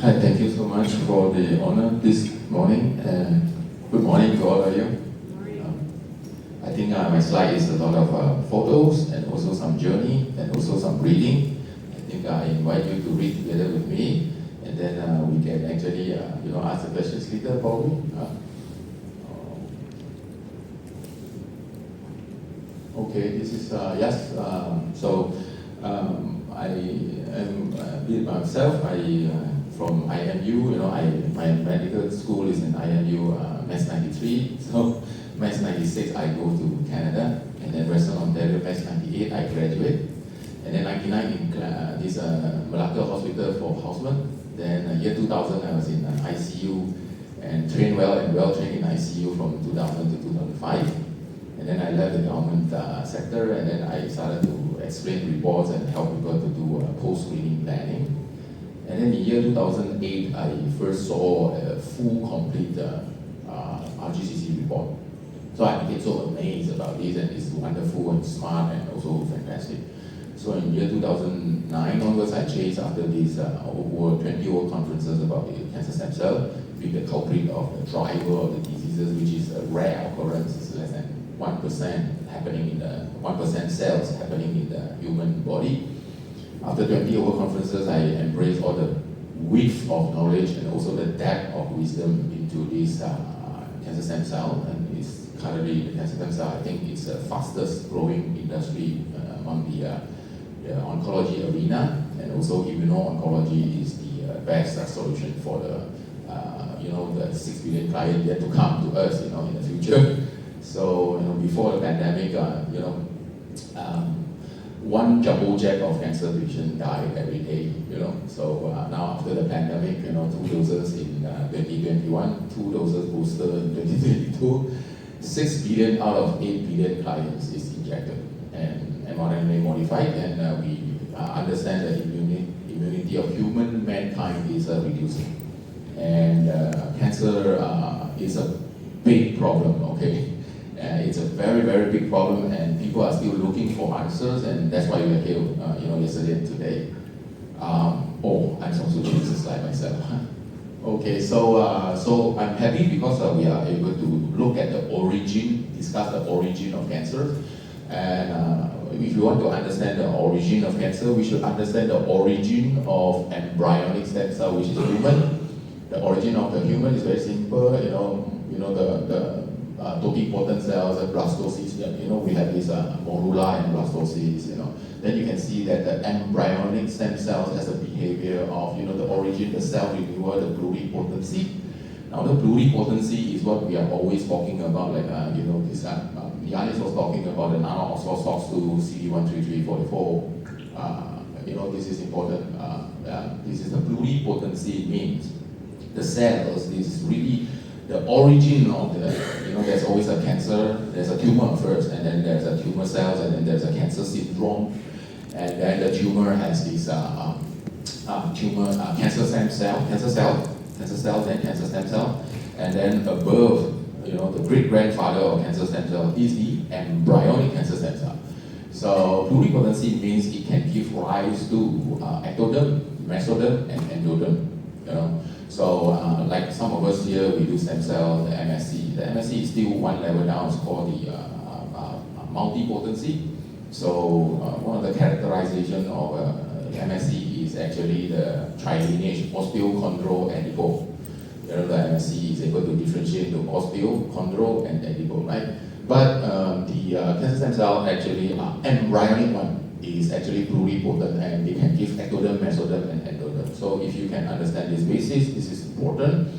Hi, thank you so much for the honor this morning, and good morning to all of you. I think my slide is a lot of photos and also some journey and also some reading. I think I invite you to read together with me, and then we can actually ask the questions later probably. Okay, this is yes. I am myself. From IMU, my medical school is in IMU, Mass 93. So Mass 96, I go to Canada, and then Western Ontario, Mass 98, I graduate, and then 99 in this Malacca Hospital for houseman. Then year 2000, I was in ICU and trained well and well trained in ICU from 2000 to 2005. And then I left the government sector, and then I started to explain reports and help people to do post-screening planning. And then in year 2008, I first saw a full, complete RGCC report. So I became so amazed about this, and it's wonderful and smart and also fantastic. So in year 2009 onwards, I chased after these over 20 world conferences about the cancer stem cell, being the culprit of the driver of the diseases, which is a rare occurrence. It's less than 1% happening in the 1% cells happening in the human body. After 20 over conferences, I embraced all the width of knowledge and also the depth of wisdom into this cancer stem cell. And it's currently the cancer stem cell, I think it's the fastest growing industry among the oncology arena, and also immuno-oncology is the best solution for the the 6 billion clients yet to come to us in the future. So before the pandemic, one jumbo jet of cancer patients died every day, So now after the pandemic, 2 doses in 2021, 2 doses booster in 2022, 6 billion out of 8 billion clients is injected and mRNA modified, and we understand that immunity of mankind is reducing. And cancer is a big problem, okay? It's a very, very big problem, and people are still looking for answers, and that's why we are here, yesterday and today. I'm supposed to change the slide myself. Okay, so I'm happy because we are able to look at the origin, discuss the origin of cancer, and if you want to understand the origin of cancer, we should understand the origin of embryonic stem cell, which is human. The origin of the human is very simple, the totipotent cells, the blastocysts, we have this morula and blastocysts, Then you can see that the embryonic stem cells has a behavior of, the origin, the cell renewal, the pluripotency. Now the pluripotency is what we are always talking about, like, this, Yanis was talking about the nano-oxalosox2, CD13344. This is important. This is the pluripotency means the cells is really the origin of the, there's always a cancer, there's a tumor first, and then there's a tumor cells, and then there's a cancer syndrome, and then the tumor has this cancer stem cell, then cancer stem cell, and then above, the great-grandfather of cancer stem cell is the embryonic cancer stem cell. So pluripotency means it can give rise to ectoderm, mesoderm, and endoderm, So like some of us here, we do stem cell, the MSC. The MSC is still one level down, it's called the multipotency. So one of the characterization of MSC is actually the trilineage, osteo, chondro, adipo. The MSC is able to differentiate the osteo, chondro, and adipo, right? But the cancer stem cell actually, embryonic one, is actually pluripotent, and they can give ectoderm, mesoderm, and endoderm. So if you can understand this basis, this is important.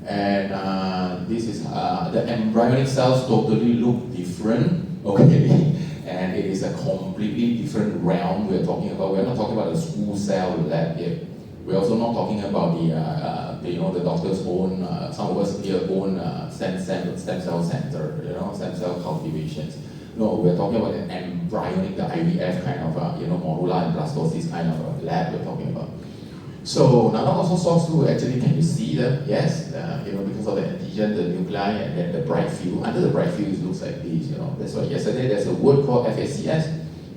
And this is, the embryonic cells totally look different, okay? And it is a completely different realm we're talking about. We're not talking about a school cell lab yet. We're also not talking about the doctor's own, some of us here own stem cell center, stem cell cultivations. No, we're talking about an embryonic, the IVF kind of, morula and blastocyst kind of lab we're talking about. So nano-oxalosox2, actually, can you see them? Yes, because of the antigen, the nuclei, and then the bright field. Under the bright field, it looks like this, That's why yesterday there's a word called FACS,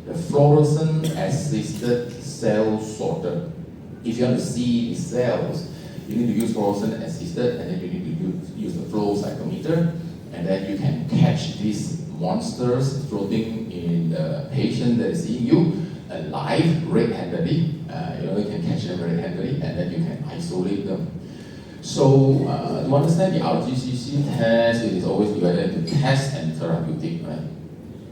the fluorescent assisted cell sorter. If you want to see the cells, You need to use fluorescent assisted, and then you need to use the flow cytometer, and then you can catch these monsters floating in the patient that is seeing you alive, red-handedly. You can catch them red-handedly, and then you can isolate them. So to understand the RGCC test, it is always divided into test and therapeutic, right?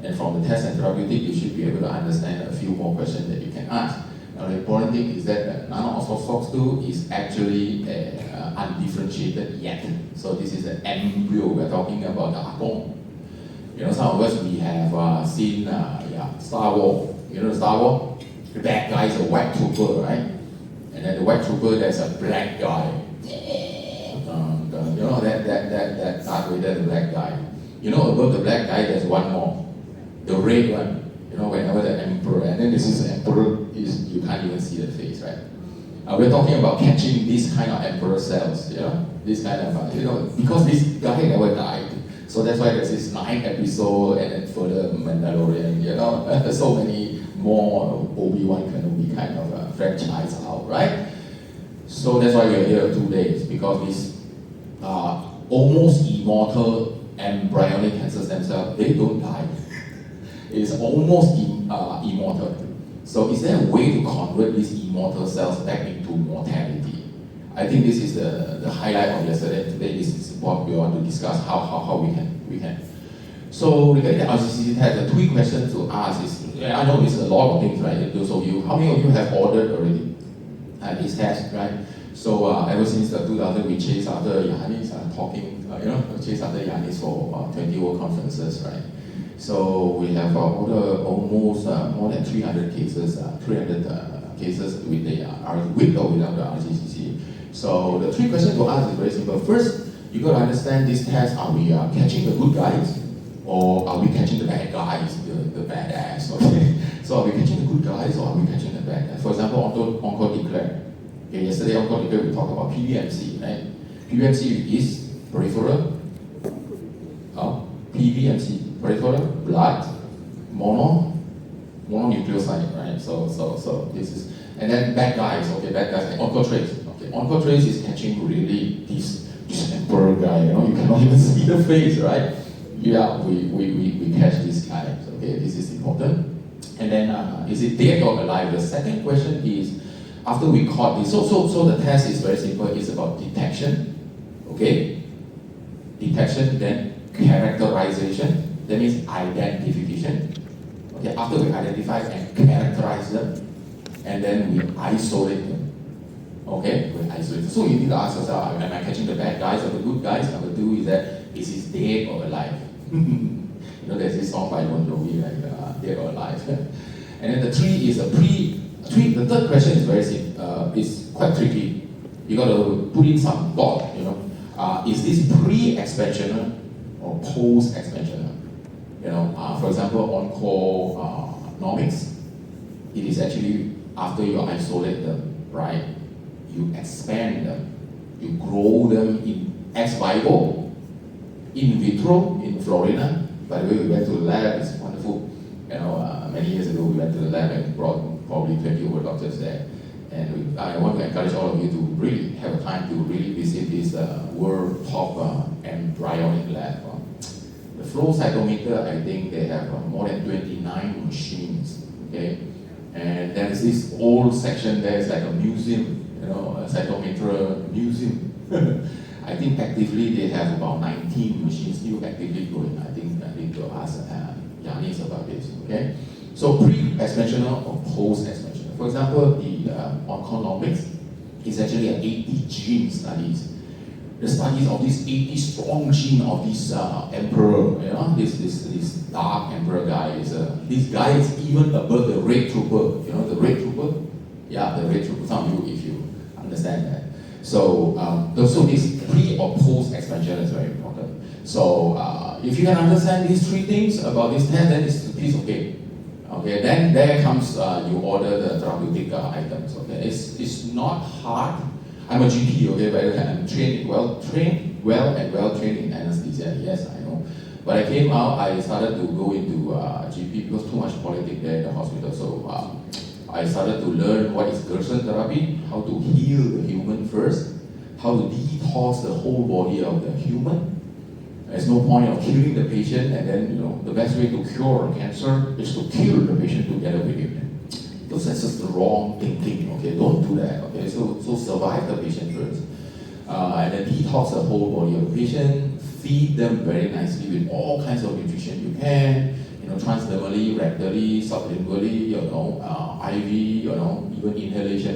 And from the test and therapeutic, you should be able to understand a few more questions that you can ask. Now, the important thing is that none of SOX2 is actually undifferentiated yet. So this is an embryo. We're talking about the Akong. Some of us, we have seen Star Wars. The Star Wars? The bad guy is a white trooper, right? And then the white trooper, there's a black guy. That Darth Vader, the black guy. Above the black guy, there's one more. The red one. Whenever the emperor, and then this is the emperor, you can't even see the face, right? We're talking about catching this kind of emperor cells, this kind of, because this guy never died. So that's why there's this 9 episode, and then further Mandalorian, there's so many more Obi-Wan Kenobi kind of franchise out, right? So that's why we are here 2 days, because these almost immortal embryonic cancer stem cells, they don't die. It's almost immortal. So is there a way to convert these immortal cells back into mortality? I think this is the highlight of yesterday. Today this is what we want to discuss, how we can. So regarding the RGCC test, the 3 questions to ask is, I know it's a lot of things, right? Those of you, how many of you have ordered already this test, right? So ever since the 2000, we chased after Yanis chased after Yanis for 20 World Conferences, right? So we have ordered almost more than 300 cases, 300 cases with with or without the RGCC. So the 3 questions to ask is very simple. First, you got to understand this test: are we catching the good guys, or are we catching the bad guys, the badass? Okay. So are we catching the good guys, or are we catching the bad guys? For example, OncoDeclare. Okay, yesterday OncoDeclare we talked about PBMC, right? PBMC is peripheral. PBMC, peripheral blood mononucleoside, right? So this is, and then bad guys, like OncoTrace. Okay, OncoTrace is catching really this emperor guy. You cannot even see the face, right? Yeah, we catch these guys. Okay, this is important. And then is it dead or alive? The second question is, after we caught this, so the test is very simple. It's about detection. Okay, detection, then characterization, that means identification. Okay, after we identify and characterize them, and then we isolate them. Okay, we isolate them. So you need to ask yourself, am I catching the bad guys or the good guys? Number 2 is that, is he dead or alive? There's this song by Bon Jovi, like dead or alive. And then the 3 is the third question is very simple, it's quite tricky. You got to put in some thought, is this pre-expansional or post-expansional? For example, onconomics, it is actually after you isolate them, right? You expand them, you grow them in ex vivo, in vitro, in Florida. By the way, we went to the lab, it's wonderful. Many years ago, we went to the lab and brought probably 20 over doctors there. And I want to encourage all of you to really have a time to really visit this world top embryonic lab. The flow cytometer, I think they have more than 29 machines, okay? And there is this old section there, it's like a museum, a cytometer museum. I think actively they have about 19 machines still actively going. I think I need to ask Yanis about this, okay? So pre-expansional or post-expansional. For example, the onconomics is actually an 80 gene studies. The studies of this 80 strong gene of this emperor, this dark emperor guy this guy is even above the red trooper. The red trooper? Yeah, the red trooper. Some of you, if you understand that. So, this pre or post expansion is very important. So, if you can understand these 3 things about this test, then it's a piece of cake. Okay, then there comes you order the therapeutic items. Okay, it's not hard. I'm a GP, okay, but I'm trained well-trained in anesthesia. Yes, I know. But I came out, I started to go into GP because too much politics there in the hospital. So I started to learn what is Gerson therapy, how to heal the human first, how to detox the whole body of the human. There's no point of killing the patient, and then the best way to cure cancer is to kill the patient together with him. That's just the wrong thinking. Okay, don't do that. Okay, so survive the patient first, and then detox the whole body of the patient. Feed them very nicely with all kinds of nutrition you can. Transdermally, rectally, sublingually, IV, even inhalation,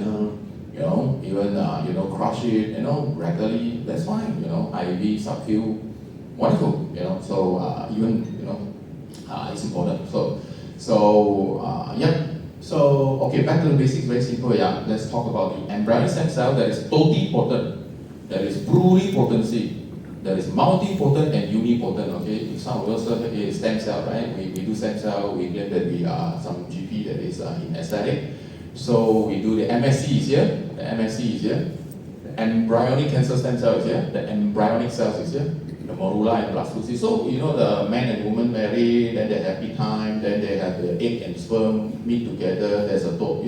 even crush it, rectally, that's fine, IV, sub-Q, wonderful, so even, it's important. So, okay, back to the basics, very simple, let's talk about the embryonic stem cell that is totally potent, that is pluripotency. That is multipotent and unipotent, okay? If some of us say stem cell, right? We do stem cell, we claim that we are some GP that is in aesthetic. So we do the MSC is here, the MSC is here, the embryonic cancer stem cell is here, the embryonic cells is here, the morula and blastocyst. So, the man and woman marry, then they have happy time, then they have the egg and sperm meet together, there's a dot,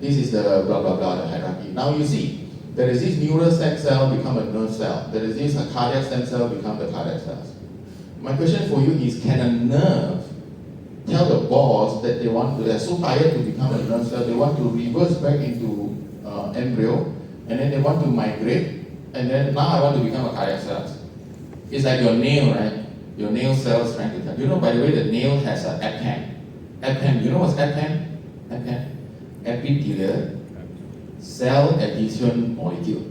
This is the blah, blah, blah, the hierarchy. Now you see, there is this neural stem cell become a nerve cell. There is this cardiac stem cell become the cardiac cells. My question for you is, can a nerve tell the boss that they're so tired to become a nerve cell, they want to reverse back into embryo, and then they want to migrate, and then now I want to become a cardiac cells. It's like your nail, right? Your nail cells trying to tell. By the way, the nail has an EpCAM. EpCAM, you know what's EpCAM? EpCAM. Epithelial cell adhesion molecule.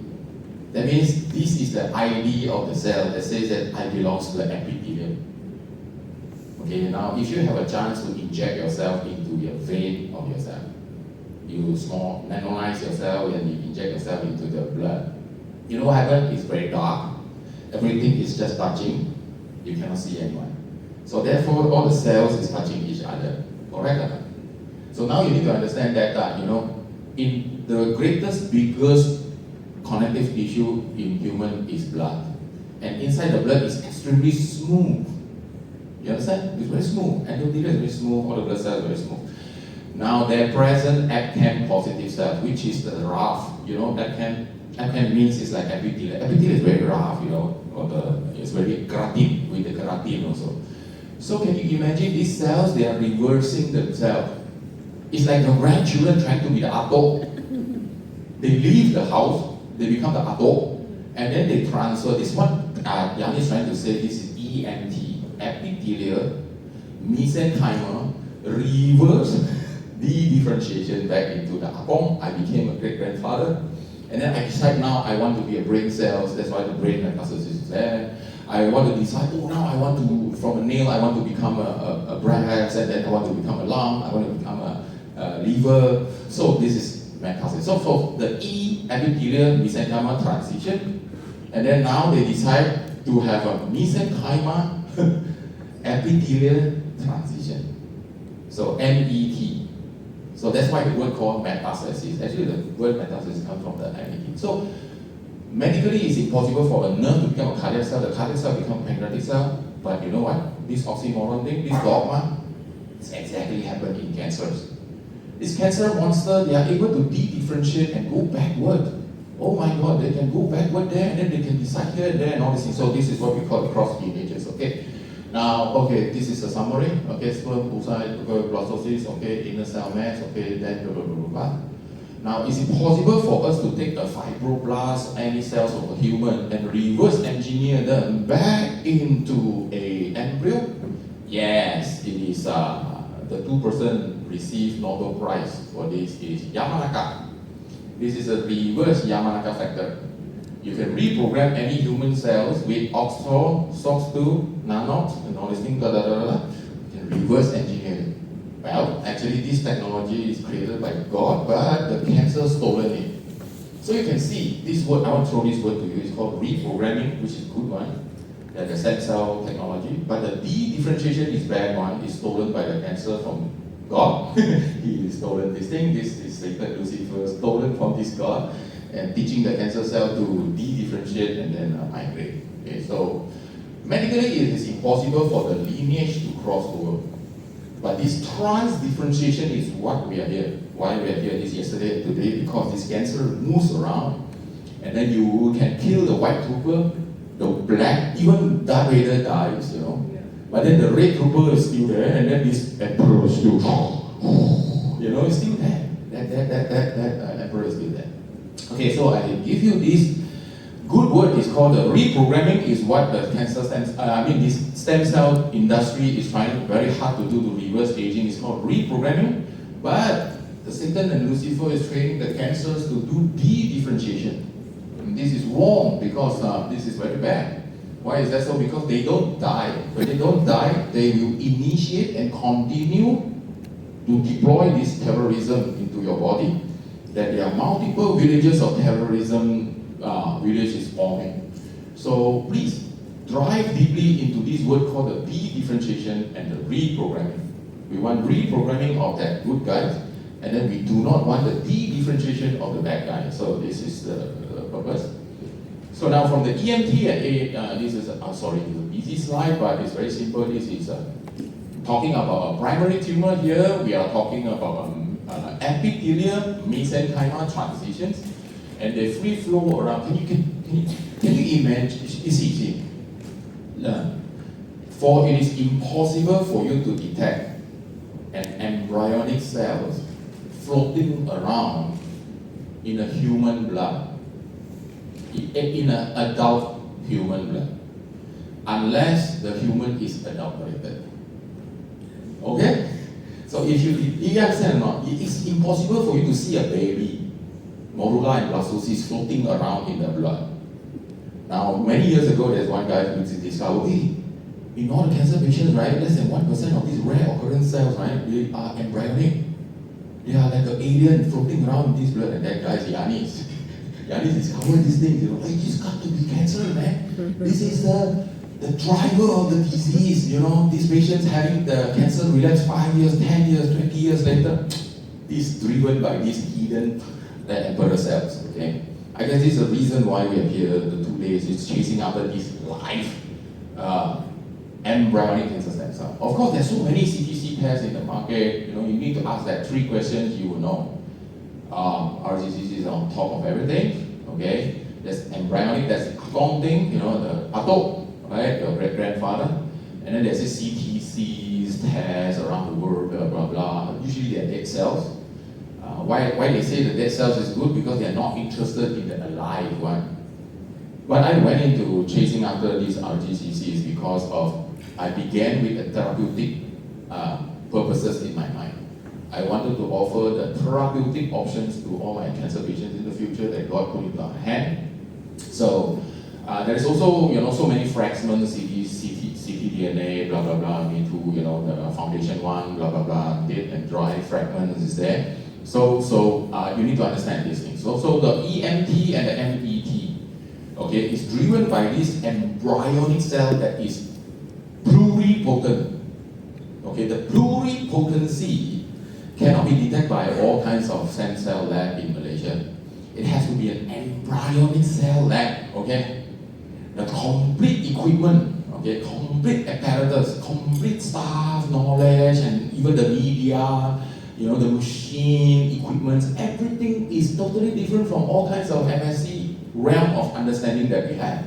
That means this is the ID of the cell that says that I belong to the epithelium. Okay, now if you have a chance to inject yourself into your vein of yourself, you small nanonize yourself and you inject yourself into the blood. You know what happens? It's very dark. Everything is just touching. You cannot see anyone. So therefore, all the cells is touching each other. Correct? So now you need to understand that in the biggest connective tissue in human is blood. And inside the blood is extremely smooth. You understand? It's very smooth. Endothelium is very smooth, all the blood cells are very smooth. Now there present EpCAM positive cells, which is the rough. EpCAM means it's like epithelium. Epithelium is very rough, it's very keratin, with the keratin also. So can you imagine these cells, they are reversing themselves. It's like the grandchildren trying to be the adult. They leave the house, they become the adult, and then they transfer. This one, Yang is trying to say this is EMT, epithelial, mesenchymal, reverse de-differentiation back into the Apong. I became a great-grandfather, and then I decide now I want to be a brain cells, that's why the brain metastasis is there. I want to decide, now I want to, from a nail, I want to become a breast, and then I want to become a lung, I want to become a liver. So this is metastasis. So for the epithelial mesenchymal transition, and then now they decide to have a mesenchymal epithelial transition. So MET. So that's why the word called metastasis. Actually, the word metastasis comes from the MET. So medically, it's impossible for a nerve to become a cardiac cell. The cardiac cell becomes a pancreatic cell. But you know what? This oxymoron thing, this dogma, it's exactly happened in cancers. This cancer monster, they are able to de-differentiate and go backward. Oh my God, they can go backward there, and then they can decide here and there and all this thing. So this is what we call the cross lineages, okay? Now, okay, this is a summary, okay, sperm, oocyte, blastocyst, okay, inner cell mass, okay, then blah, blah, blah, blah. Now, is it possible for us to take the fibroblast, any cells of a human, and reverse engineer them back into an embryo? Yes, it is. The two person received Nobel Prize for this is Yamanaka. This is a reverse Yamanaka factor. You can reprogram any human cells with OXO, SOX2, NANOX, and all these things, you can reverse engineer it. Well, actually this technology is created by God, but the cancer stolen it. So you can see this word, I want to throw this word to you, it's called reprogramming, which is a good one. The stem cell technology, but the de-differentiation is bad one, is stolen by the cancer from God. He stolen this thing, this Satan Lucifer stolen from this God, and teaching the cancer cell to de-differentiate and then migrate. Okay, so medically it is impossible for the lineage to cross over. But this trans-differentiation is what we are here. Why we are here this yesterday and today, because this cancer moves around. And then you can kill the white trooper, the black, even Darth Vader dies, you know. But then the red trooper is still there, and then this emperor is still, you know, it's still there. That emperor is still there. Okay, so I give you this good word is called the reprogramming, is what the cancer this stem cell industry is trying very hard to do to reverse aging. It's called reprogramming, but the Satan and Lucifer is training the cancers to do de-differentiation. And this is wrong because this is very bad. Why is that so? Because they don't die. When they don't die, they will initiate and continue to deploy this terrorism into your body. That there are multiple villages of terrorism villages forming. So please drive deeply into this word called the de-differentiation and the reprogramming. We want reprogramming of that good guys, and then we do not want the de-differentiation of the bad guys. So this is the purpose. So now from the EMT and this is it's a busy slide, but it's very simple. This is talking about a primary tumor here. We are talking about epithelial mesenchymal transitions, and they free flow around. Can you imagine? You see, for it is impossible for you to detect an embryonic cells floating around in a human blood, in an adult human blood, unless the human is adulterated. Okay? So if you understand or not, it's impossible for you to see a baby, morula and blastocysts floating around in the blood. Now, many years ago, there's one guy who discovered, hey, in all the cancer patients, right, less than 1% of these rare occurrence cells, right, they are embryonic. They are like an alien floating around in this blood, and that guy's Yanis. Yanis discovered these things, you know, hey, it's got to be cancer, man. This is the driver of the disease, you know, these patients having the cancer relapse 5 years, 10 years, 20 years later, is driven by these hidden emperor cells, okay? I guess this is the reason why we are here, the 2 days, is chasing after this live embryonic cancer stem cell. Of course, there's so many CTC tests in the market, you know, you need to ask that 3 questions, you will know. RGCC is on top of everything, okay? There's embryonic, there's thing, you know, the ato, right, your great-grandfather, and then there's this CTCs tests around the world, blah, blah, blah. Usually they're dead cells. Why they say the dead cells is good? Because they're not interested in the alive one. But I went into chasing after these RGCCs because I began with the therapeutic purposes in my mind. I wanted to offer the therapeutic options to all my cancer patients in the future that God put into our hand. So there is also, you know, so many fragments, ctDNA, blah, blah, blah, me too, you know, the foundation one, blah, blah, blah, dead and dry fragments is there. So you need to understand these things. So the EMT and the MET, okay, is driven by this embryonic cell that is pluripotent. Okay, the pluripotency cannot be detected by all kinds of stem cell lab in Malaysia. It has to be an embryonic cell lab, okay? The complete equipment, okay, complete apparatus, complete staff, knowledge, and even the media, you know, the machine, equipment, everything is totally different from all kinds of MSc realm of understanding that we have.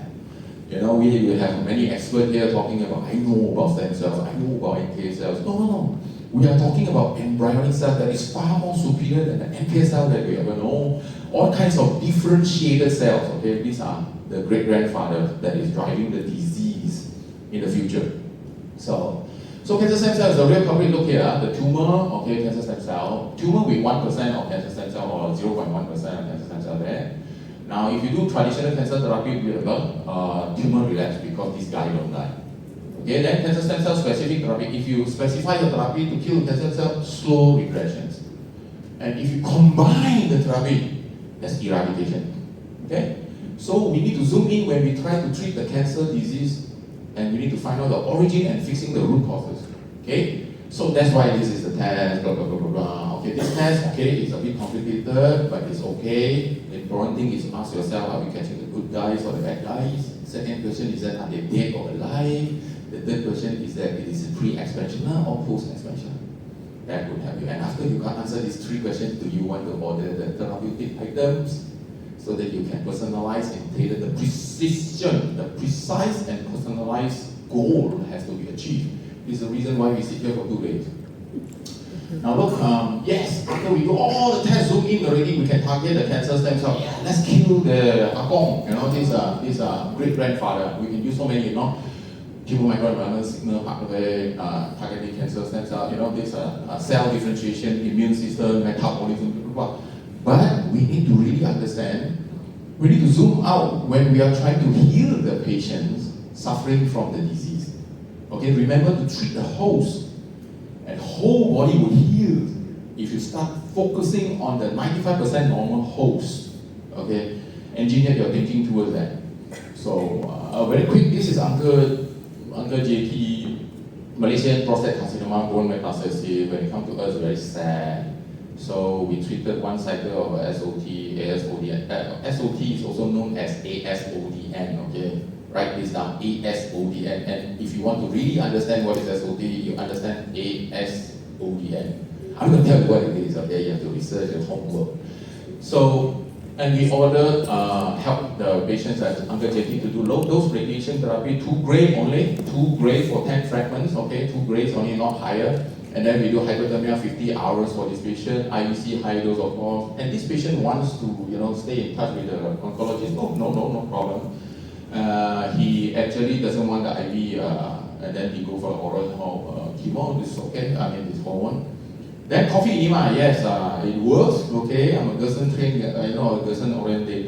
You know, we have many experts here talking about, I know about stem cells, I know about NK cells. No. We are talking about embryonic cells that is far more superior than the NK cell that we ever know. All kinds of differentiated cells, okay? These are the great-grandfather that is driving the disease in the future. So cancer stem cell is a real culprit. Look here, the tumor, okay, cancer stem cell. Tumor with 1% of cancer stem cell or 0.1% of cancer stem cell there. Now, if you do traditional cancer therapy, we have tumor relapse because this guy don't die. Okay, then cancer stem cell specific therapy. If you specify the therapy to kill cancer cell, slow regressions. And if you combine the therapy, that's eradication. Okay? So we need to zoom in when we try to treat the cancer disease, and we need to find out the origin and fixing the root causes. Okay? So that's why this is the test, blah, blah, blah, blah, blah. Okay, this test, okay, it's a bit complicated, but it's okay. The important thing is ask yourself, are we catching the good guys or the bad guys? Second question is that, are they dead or alive? The third question is that, it is pre-expansional or post-expansional? That would help you. And after you can answer these 3 questions, do you want to order the therapeutic items? so that you can personalize and tailor the precision, the precise and personalized goal has to be achieved. This is the reason why we sit here for 2 days. Now look, yes, after we do all the tests, zoom in already, we can target the cancer stem cell. Yeah, let's kill the Akong, this great grandfather. We can use so many, tumor microenvironment signal pathway, targeting cancer stem cell, this cell differentiation, immune system, metabolism, blah, blah. But we need to really understand, we need to zoom out when we are trying to heal the patients suffering from the disease. Okay, remember to treat the host, and whole body will heal if you start focusing on the 95% normal host. Okay, engineer your thinking towards that. So very quick, this is Uncle JT, Malaysian prostate carcinoma, bone metastasis. When it comes to us, very sad. So we treated 1 cycle of SOT, ASODN. SOT is also known as ASODN, okay? Write this down, ASODN. And if you want to really understand what is SOT, you understand ASODN. I'm going to tell you what it is, okay? You have to research and homework. So, and we ordered, help the patients at Uncle JT to do low dose radiation therapy, 2 gray only, 2 gray for 10 fragments, okay? 2 grays only, not higher. And then we do hypothermia 50 hours for this patient, IUC high dose of course. And this patient wants to, stay in touch with the oncologist. Oh, no problem. He actually doesn't want the IV, and then he go for oral chemo. This is okay. I mean, this hormone. Then coffee enema, yes, it works. Okay, I'm a Gerson trained, Gerson orientated,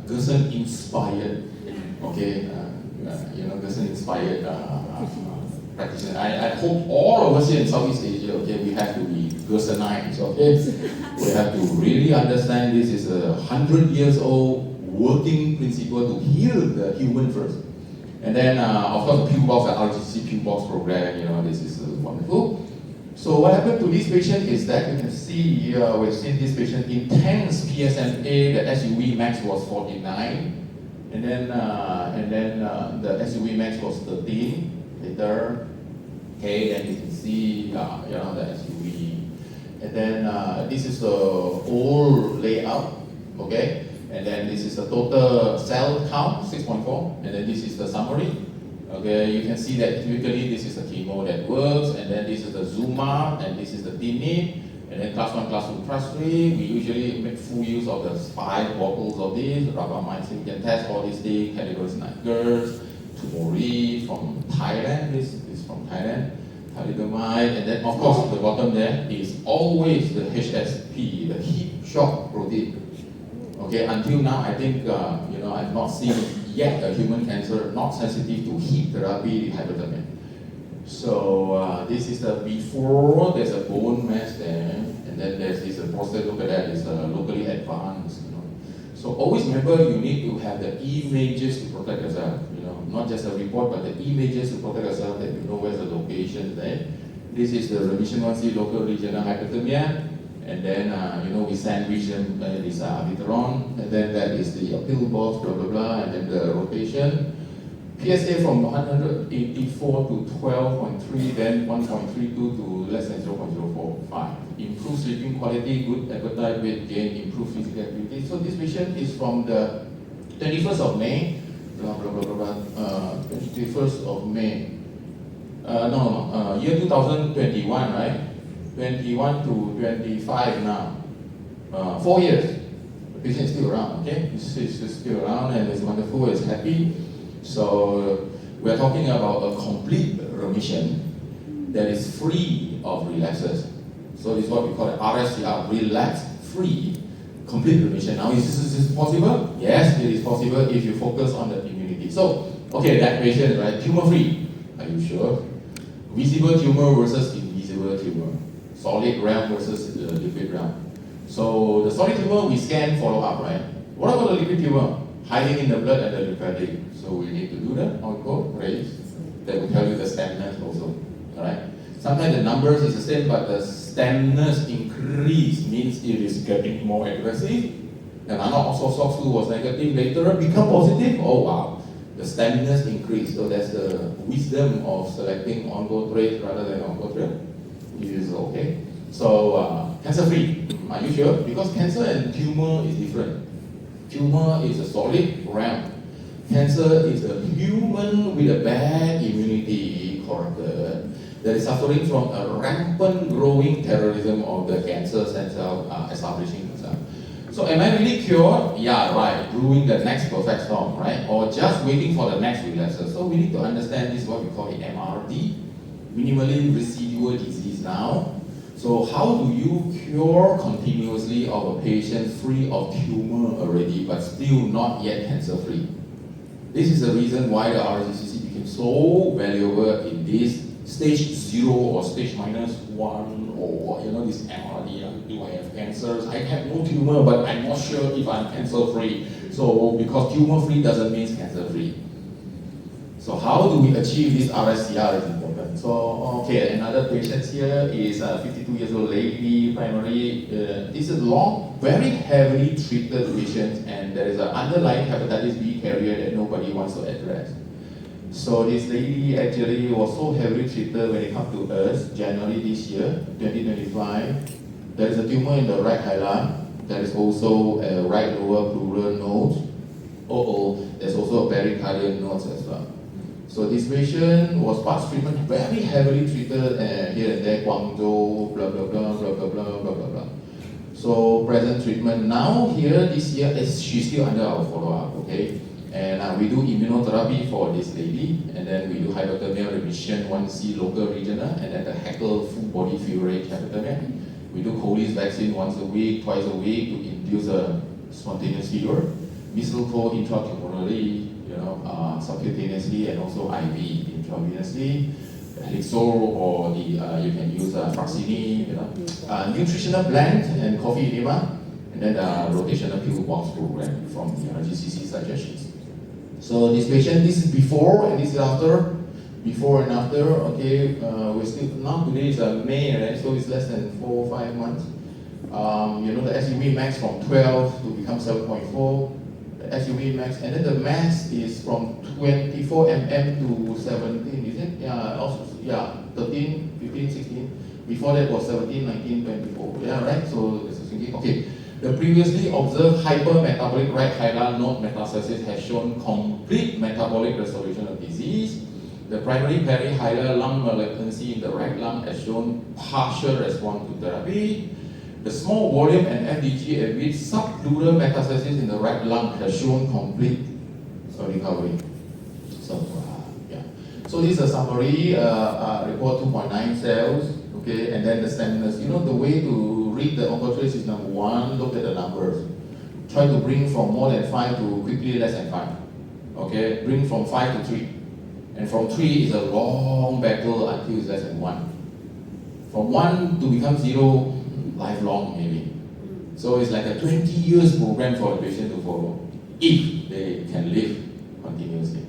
Gerson inspired. Okay, Gerson inspired. Practitioner. I hope all of us here in Southeast Asia, okay, we have to be Gersonites, okay? We have to really understand this is a 100 years old working principle to heal the human first. And then, of course, the PIL-BOX, the RGCC PIL-BOX program, this is wonderful. So what happened to this patient is that you can see, we've seen this patient intense PSMA, the SUV max was 49, and then the SUV max was 13. Later, okay, then you can see, the SUV, and then this is the old layout, okay, and then this is the total cell count, 6.4, and then this is the summary, okay. You can see that typically this is the chemo that works, and then this is the zoom out, and this is the TINIP, and then class 1, class 2, class 3. We usually make full use of the 5 bottles of this, rapamycin. We can test all these things, categories like GERS, Tumori from Thailand, this is from Thailand, thalidomide, and then of course the bottom there is always the HSP, the heat shock protein. Okay, until now I think, I've not seen yet a human cancer not sensitive to heat therapy, hypothermia. So this is the before, there's a bone mass there, and then there's this prostate, look at that, it's locally advanced. So always remember you need to have the images to protect yourself, not just a report, but the images to protect yourself that you know where's the location there. This is the remission 1C local regional hypothermia, and then we sandwich them this Viteron, and then that is the PIL-BOX, blah blah blah, and then the rotation. PSA from 184 to 12.3, then 1.32 to less than 0.045. Improved sleeping quality, good appetite, weight gain, improved physical activity. So this patient is from the 21st of May, 21st of May. Year 2021, right? 21 to 25 now. 4 years. The patient is still around, okay? This is still around and it's wonderful, it's happy. So we're talking about a complete remission that is free of relapses. So this is what we call RSCR, relapse-free complete remission. Now, is this possible? Yes, it is possible if you focus on the immunity. So, okay, that patient, right, tumor-free. Are you sure? Visible tumor versus invisible tumor. Solid realm versus liquid realm. So the solid tumor we scan, follow up, right? What about the liquid tumor? Hiding in the blood and the lymphatic. So we need to do that, raise. That will tell you the stemness also, alright? Sometimes the numbers is the same, but the stemness increase means it is getting more aggressive. And also SOX2 was negative, later become positive. Oh wow, the stemness increase. So that's the wisdom of selecting oncotrace rather than oncotrace. It is okay. So cancer free, are you sure? Because cancer and tumor is different. Tumor is a solid realm. Cancer is a human with a bad immunity corrupted that is suffering from a rampant growing terrorism of the cancer stem cell establishing itself. So am I really cured? Yeah, right. Brewing the next perfect storm, right? Or just waiting for the next relapse. So we need to understand this, what we call it MRD, minimally residual disease now. So how do you cure continuously of a patient free of tumor already, but still not yet cancer free? This is the reason why the RGCC became so valuable in this stage 0 or stage -1, or this MRD. Do I have cancers? I have no tumor, but I'm not sure if I'm cancer free. So because tumor free doesn't mean cancer free. So how do we achieve this RSCR is important. So okay, another patient here is a 52 years old lady, primary. This is long, very heavily treated patient, and there is an underlying hepatitis B carrier that nobody wants to address. So this lady actually was so heavily treated when it comes to us, January this year, 2025. There is a tumor in the right hilar. There is also a right lower pleural node. There's also a pericardial node as well. So this patient was past treatment very heavily treated here and there, Guangzhou, blah blah blah, blah blah blah, blah blah blah. So present treatment now here this year is she's still under our follow-up, okay? And we do immunotherapy for this lady, and then we do hypothermia remission 1C local regional, and then the Haeckel full body fever rate hypothermia. We do Colis vaccine once a week, twice a week to induce a spontaneous fever. Mistletoe intratumorally, subcutaneously, and also IV intravenously. Helixor, or you can use Fraxini, nutritional blend and coffee enema, and then rotational pill box program from the RGCC suggestions. So this patient, this is before and this is after. Before and after, okay, we're still, now today is May, right? So it's less than 4 or 5 months. The SUV max from 12 to become 7.4. The SUV max, and then the mass is from 24 mm to 17, is it? Yeah, also, 13, 15, 16. Before that was 17, 19, 24. Yeah, right? So this is thinking, okay. The previously observed hypermetabolic right hilar node metastasis has shown complete metabolic restoration of disease. The primary perihilar lung malignancy in the right lung has shown partial response to therapy. The small volume and FDG and with subpleural metastasis in the right lung has shown complete recovery. So, So this is a summary, report 2.9 cells, okay, and then the standards. The way to read the oncotrace is number 1, look at the numbers. Try to bring from more than 5 to quickly less than 5. Okay, bring from 5 to 3. And from 3 is a long battle until it's less than 1. From 1 to become 0, lifelong maybe. So it's like a 20 years program for the patient to follow, if they can live continuously.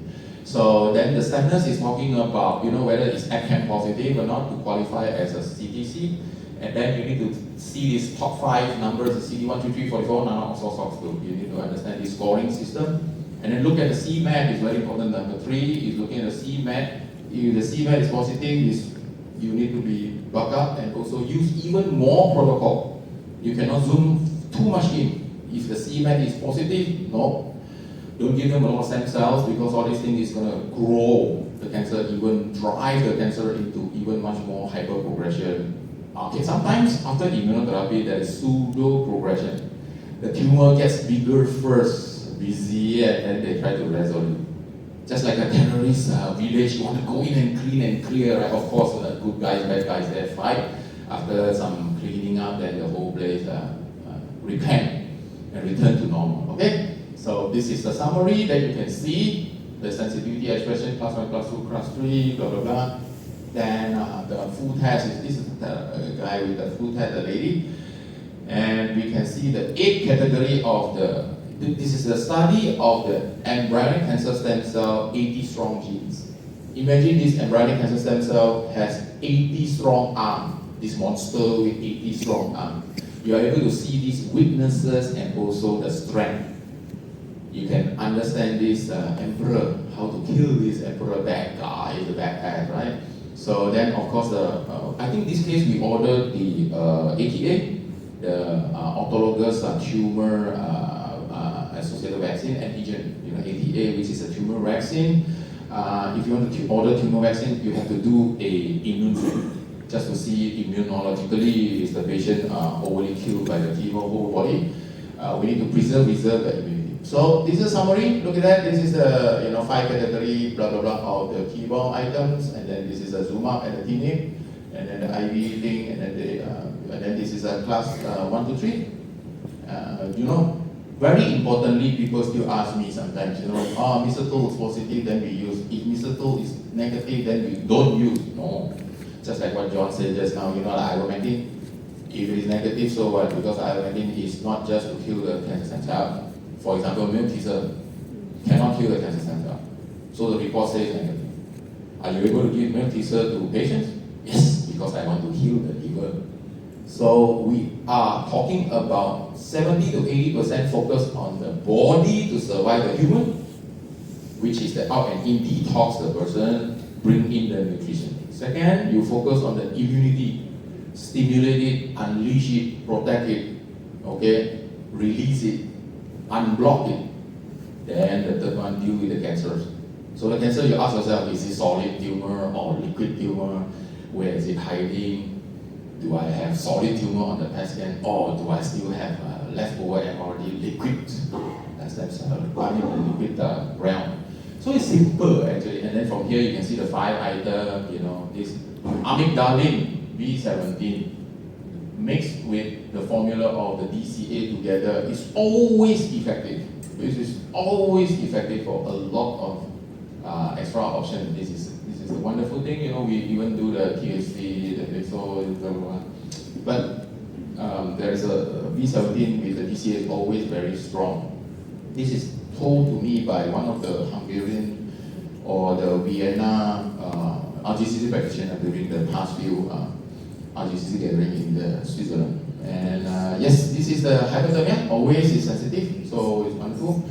So then the standards is talking about, whether it's ACAM positive or not to qualify as a CTC. And then you need to see these top 5 numbers, the CD1, 2, 3, 44, SOX2. You need to understand the scoring system. And then look at the CMAT, is very important. Number 3 is looking at the CMAT. If the CMAT is positive, you need to be back up and also use even more protocol. You cannot zoom too much in. If the CMAT is positive, no. Don't give them a lot of stem cells, because all these things is going to grow the cancer, even drive the cancer into even much more hyper progression. Okay, sometimes after immunotherapy there is pseudo progression. The tumor gets bigger first, busy, and then they try to resolve it. Just like a terrorist village, you want to go in and clean and clear, right? Of course, good guys, bad guys, they fight. After some cleaning up, then the whole place repent and return to normal. Okay? So this is the summary that you can see. The sensitivity expression, class 1, class 2, class 3, blah, blah, blah. Then the full test is, this is the guy with the full test, the lady. And we can see the 8 category of this is the study of the embryonic cancer stem cell 80 strong genes. Imagine this embryonic cancer stem cell has 80 strong arms, this monster with 80 strong arms. You are able to see these weaknesses and also the strength. You can understand this emperor, how to kill this emperor, bad guy, the bad ass, right? So then of course, I think this case we ordered the ATA, the autologous tumor associated associated vaccine, antigen, ATA, which is a tumor vaccine. If you want to order tumor vaccine, you have to do a immune check just to see immunologically is the patient overly killed by the chemo whole body. We need to preserve the immunity. So this is a summary. Look at that. This is the 5 category blah blah blah of the key bomb items, and then this is a zoom up and the TNIP, and then the IV thing, and then this is a class 1 to 3. Very importantly, people still ask me sometimes, mistletoe is positive, then we use. If mistletoe is negative, then we don't use. No. Just like what John said just now, like ivermectin, if it is negative, so what? Because ivermectin is not just to kill the cancer cell. For example, immune T-cell cannot kill the cancer cell. So the report says negative. Are you able to give immune T-cell to patients? Yes, because I want to heal the liver. So we are talking about 70 to 80% focus on the body to survive the human, which is the out and in detox the person, bring in the nutrition. Second, you focus on the immunity, stimulate it, unleash it, protect it, okay, release it, unblock it. Then the third one, deal with the cancers. So the cancer, you ask yourself, is it solid tumor or liquid tumor? Where is it hiding? Do I have solid tumor on the PET scan, or do I still have leftover MRD liquid? That's running in the liquid realm. So it's simple actually, and then from here you can see the 5 items, this amygdalin B17 mixed with the formula of the DCA together is always effective. This is always effective for a lot of extra options. This is a wonderful thing. We even do the THC, the so, but there is a B17 with the DCA is always very strong. This is told to me by one of the Hungarian or the Vienna RGCC practitioner during the past few RGCC gathering in Switzerland. And yes, this is the hypothermia, always is sensitive, so it's wonderful.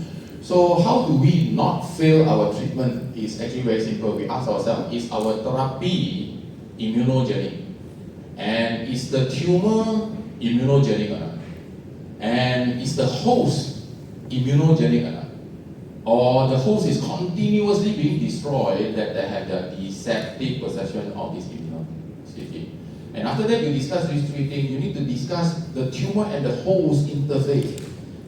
So how do we not fail our treatment? It's actually very simple. We ask ourselves, is our therapy immunogenic? And is the tumor immunogenic or not? And is the host immunogenic or not? Or the host is continuously being destroyed that they have the deceptive perception of this immunity. And after that, you discuss these 3 things. You need to discuss the tumor and the host interface.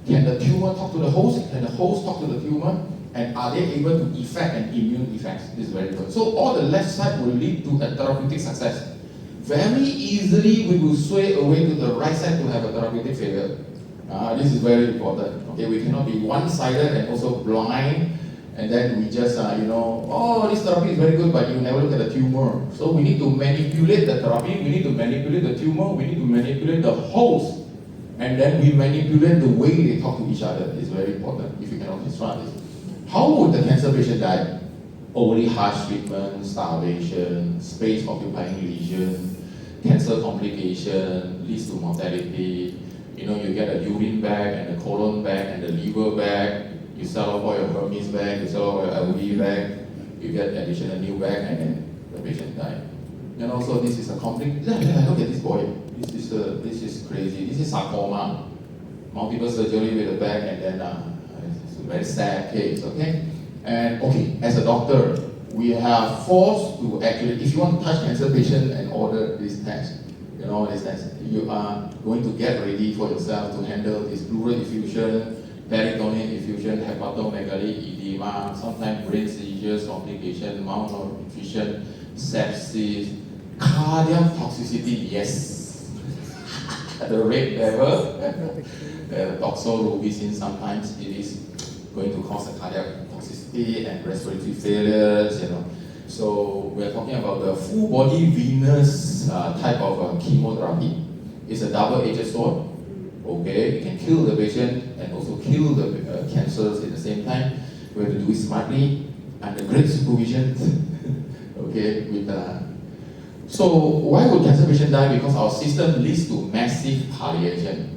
Can the tumor talk to the host? Can the host talk to the tumor? And are they able to effect an immune effect? This is very good. So all the left side will lead to a therapeutic success. Very easily, we will sway away to the right side to have a therapeutic failure. This is very important. Okay, we cannot be one-sided and also blind, and then we just, this therapy is very good, but you never look at the tumor. So we need to manipulate the therapy, we need to manipulate the tumor, we need to manipulate the host, and then we manipulate the way they talk to each other. It's very important if you cannot construct this. How would the cancer patient die? Overly harsh treatment, starvation, space-occupying lesion, cancer complication, leads to mortality. You get a urine bag and a colon bag and the liver bag. You sell off all your Hermes bag, you sell off your LV bag, you get additional new bag, and then the patient died. And also, this is a complete. Look at this boy. This is crazy. This is sarcoma, multiple surgery with a bag, and then it's a very sad case. Okay, and okay, as a doctor, we are forced to actually, if you want to touch cancer patient and order this test, this test, you are going to get ready for yourself to handle this pleural effusion, peritoneal effusion, hepatomegaly, edema, sometimes brain seizures, complication, malnutrition, sepsis, cardiac toxicity, yes. At the rate level, doxorubicin, sometimes it is going to cause a cardiac toxicity and respiratory failures, So we're talking about the full body venous type of chemotherapy. It's a double-edged sword. Okay, it can kill the patient and also kill the cancers at the same time. We have to do it smartly under great supervision. Okay, so why would cancer patient die? Because our system leads to massive palliation.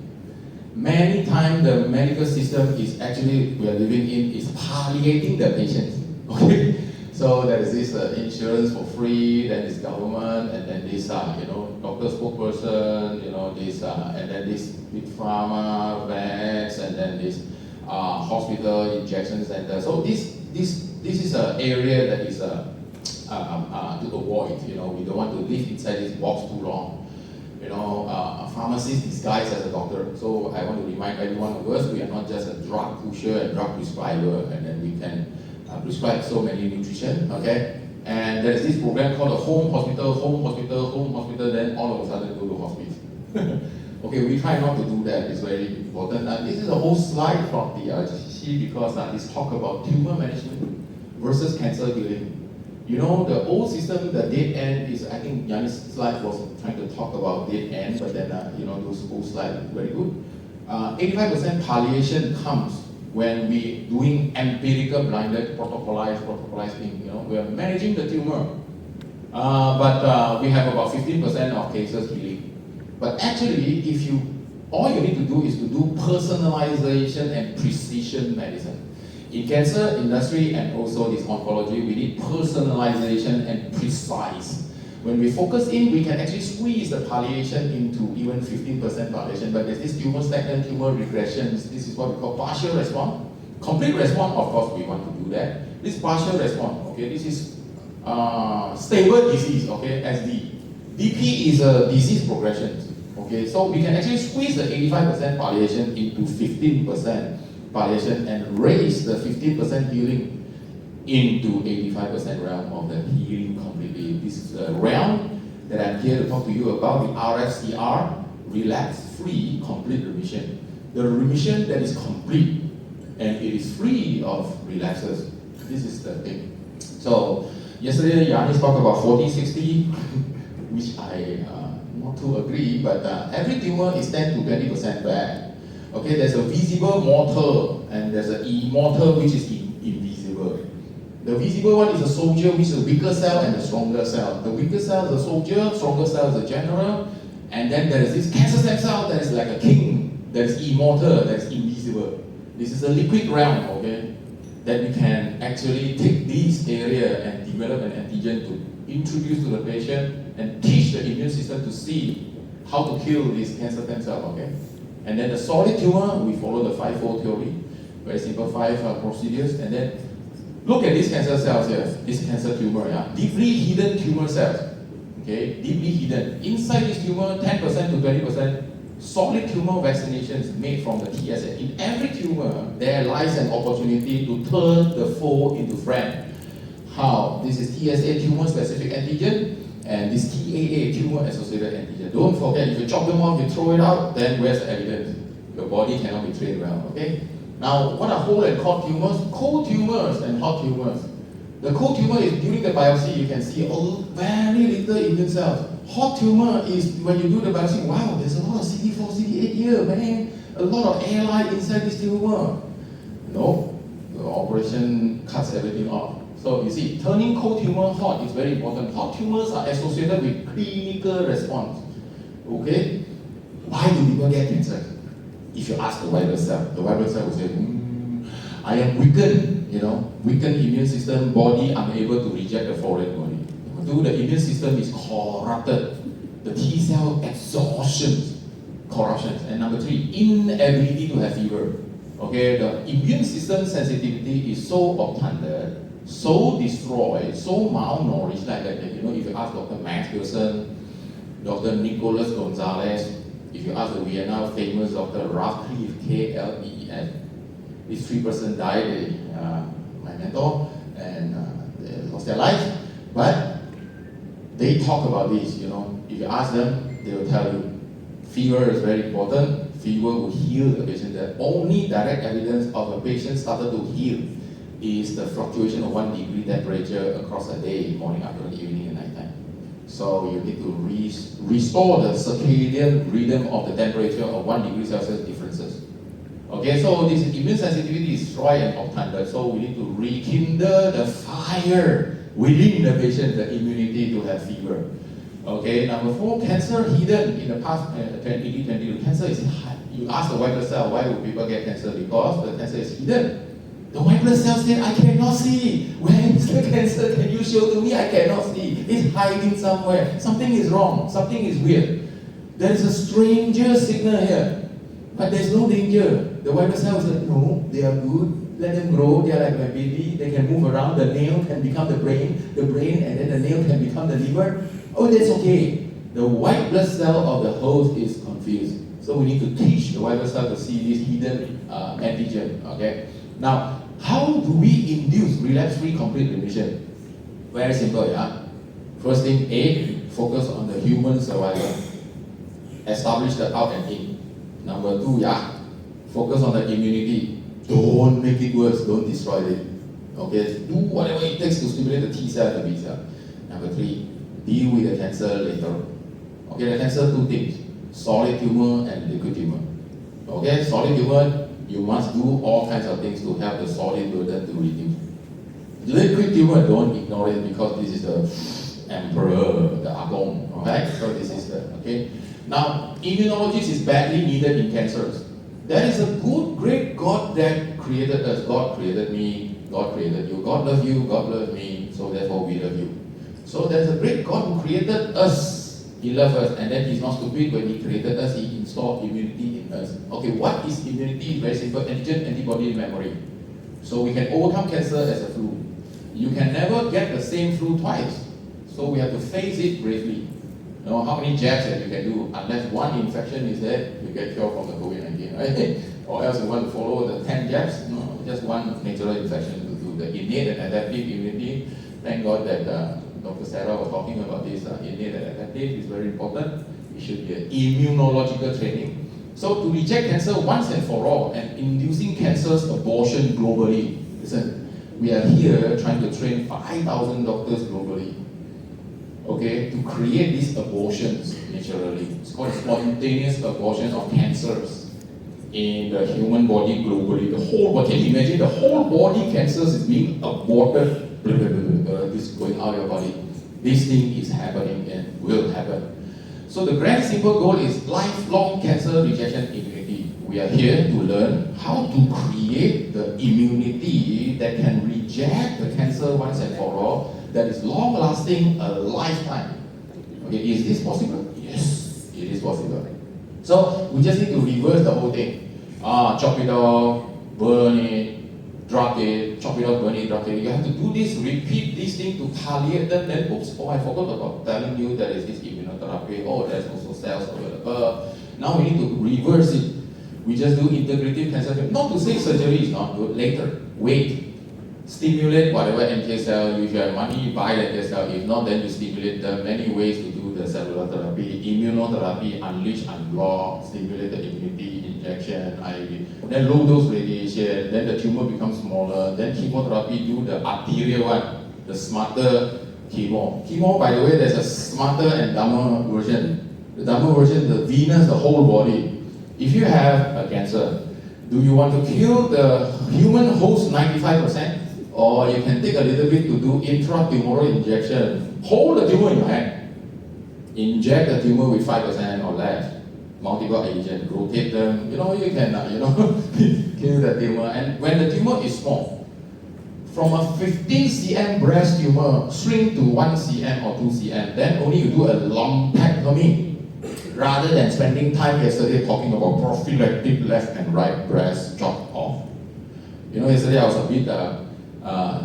Many times the medical system is actually, we are living in, is palliating the patient. Okay, so there is this insurance for free, then this government, and then this doctor spokesperson, this and then this big pharma, banks, and then this hospital, injection center. So this is an area that is to avoid. You know, we don't want to live inside this box too long. You know, a pharmacist disguised as a doctor. So I want to remind every one of us, we are not just a drug pusher and drug prescriber, and then we can prescribe so many nutrition, okay? And there's this program called a home hospital, then all of a sudden go to hospital. Okay, we try not to do that, it's very important. This is a whole slide from the RGCC because this talk about tumor management versus cancer healing. You know, the old system, the dead end is, I think Yanni's slide was trying to talk about dead end, but then, you know, those old slides very good. 85% palliation comes when we doing empirical blinded, protocolized thing, you know, we are managing the tumor. But we have about 15% of cases healing. But actually, all you need to do is to do personalization and precision medicine. In cancer industry and also this oncology, we need personalization and precise. When we focus in, we can actually squeeze the palliation into even 15% palliation, but there's this tumor stagnant, tumor regression. This is what we call partial response. Complete response, of course, we want to do that. This partial response, okay, this is stable disease, okay, SD. DP is a disease progression, okay, so we can actually squeeze the 85% palliation into 15% palliation and raise the 15% healing into 85% realm of the healing completely. This is the realm that I'm here to talk to you about, the RFCR, relapse-free complete remission. The remission that is complete and it is free of relapses. This is the thing. So yesterday Yannis talked about 40-60, which I not too agree, but every tumor is 10 to 20% bad. Okay, there's a visible mortal and there's an immortal which is invisible. The visible one is a soldier, which is a weaker cell and a stronger cell. The weaker cell is a soldier, stronger cell is a general, and then there is this cancer stem cell that is like a king, that is immortal, that is invisible. This is a liquid realm, okay, that we can actually take this area and develop an antigen to introduce to the patient and teach the immune system to see how to kill this cancer stem cell, okay? And then the solid tumor, we follow the 5-fold theory, very simple 5 procedures, and then look at these cancer cells here, this cancer tumor, yeah, deeply hidden tumor cells, okay, deeply hidden. Inside this tumor, 10% to 20% solid tumor vaccinations made from the TSA. In every tumor, there lies an opportunity to turn the foe into friend. How? This is TSA, tumor-specific antigen, and this TAA, tumor-associated antigen. Don't forget, if you chop them off, you throw it out, then where's the evidence? Your body cannot be trained well, okay? Now, what are cold and hot tumors? Cold tumors and hot tumors. The cold tumor is during the biopsy, you can see very little immune cells. Hot tumor is when you do the biopsy, wow, there's a lot of CD4, CD8 here, man. A lot of air light inside this tumor. No, the operation cuts everything off. So you see, turning cold tumor hot is very important. Hot tumors are associated with clinical response. Okay? Why do people get cancer? If you ask the white blood cell will say, I am weakened, you know, weakened immune system, body unable to reject the foreign body. The immune system is corrupted. The T cell exhaustion, corruptions. And number 3, inability to have fever. Okay, the immune system sensitivity is so obtunded, so destroyed, so malnourished, like that, you know, if you ask Dr. Max Wilson, Dr. Nicholas Gonzalez, if you ask the Vienna famous Dr. Radcliffe, K-L-E-E-F, these 3 persons died, my mentor, and they lost their life, but they talk about this, you know, if you ask them, they will tell you, fever is very important, fever will heal the patient. The only direct evidence of a patient started to heal is the fluctuation of 1 degree temperature across a day, morning, afternoon, evening, and nighttime. So you need to restore the circadian rhythm of the temperature of 1 degree Celsius differences. Okay, so this immune sensitivity is destroyed and obtunded, so we need to rekindle the fire within the patient, the immunity to have fever. Okay, number 4, cancer hidden in the past 2020. Cancer is hidden. You ask the white blood cell, why would people get cancer? Because the cancer is hidden. The white blood cell said, I cannot see. Where is the cancer? Can you show to me? I cannot see. It's hiding somewhere. Something is wrong. Something is weird. There is a stranger signal here. But there's no danger. The white blood cells are no, they are good. Let them grow. They are like my baby. They can move around. The nail can become the brain, and then the nail can become the liver. Oh, that's okay. The white blood cell of the host is confused. So we need to teach the white blood cell to see this hidden antigen. Okay. Now, how do we induce relapse-free complete remission? Very simple, yeah. First thing, A, focus on the human survival. Establish the out and in. Number 2, yeah, focus on the immunity. Don't make it worse, don't destroy it. Okay, do whatever it takes to stimulate the T cell and the B cell. Number 3, deal with the cancer later. Okay, the cancer, 2 things, solid tumor and liquid tumor. Okay, solid tumor, you must do all kinds of things to help the solid burden to reduce. Liquid tumor, don't ignore it because this is the emperor, the Agong, alright? So this is the, okay? Now, immunologist is badly needed in cancers. There is a good, great God that created us. God created me, God created you. God loves you, God loves me, so therefore we love you. So there's a great God who created us. He loved us, and then He's not stupid. When He created us, He installed immunity in us. Okay, what is immunity? Very simple, antigen, antibody, memory. So we can overcome cancer as a flu. You can never get the same flu twice. So we have to face it bravely. You know, how many jabs that you can do? Unless one infection is there, you get cured from the COVID-19, right? Or else you want to follow the 10 jabs? No, just one natural infection to do. The innate and adaptive immunity. Thank God that Dr. Sarah was talking about this. Innate and adaptive is very important. It should be an immunological training. So to reject cancer once and for all, and inducing cancer's abortion globally. Listen, we are here trying to train 5,000 doctors globally. Okay, to create these abortions naturally. It's called spontaneous abortion of cancers in the human body globally. The whole body, can you imagine the whole body cancers is being aborted? This is going out of your body. This thing is happening and will happen. So the grand simple goal is lifelong cancer rejection immunity. We are here to learn how to create the immunity that can reject the cancer once and for all, that is long lasting a lifetime. Okay, is this possible? Yes, it is possible. So we just need to reverse the whole thing. Chop it off, burn it, drug it, chop it off, burn it, drug it. You have to do this, repeat this thing to palliate them. Then, oops, oh, I forgot about telling you there is this immunotherapy. Oh, there's also cells available. Now we need to reverse it. We just do integrative cancer treatment. Not to say surgery is not good. Later, wait. Stimulate whatever NK cell. If you have money, buy the NK cell. If not, then you stimulate them. Many ways to do the cellular therapy. Immunotherapy, unleash, unblock, stimulate the immunity, injection, IV. Then low dose radiation. Then the tumor becomes smaller. Then chemotherapy, do the arterial one, the smarter chemo. Chemo, by the way, there's a smarter and dumber version. The dumber version, the venous, the whole body. If you have a cancer, do you want to kill the human host 95%? Or you can take a little bit to do intratumoral injection. Hold the tumor in your hand. Inject the tumor with 5% or less. Multiple agent, rotate them. You can, kill the tumor. And when the tumor is small, from a 15 cm breast tumor, shrink to 1 cm or 2 cm. Then only you do a lumpectomy. Rather than spending time yesterday talking about prophylactic left and right breast chopped off. Yesterday I was a bit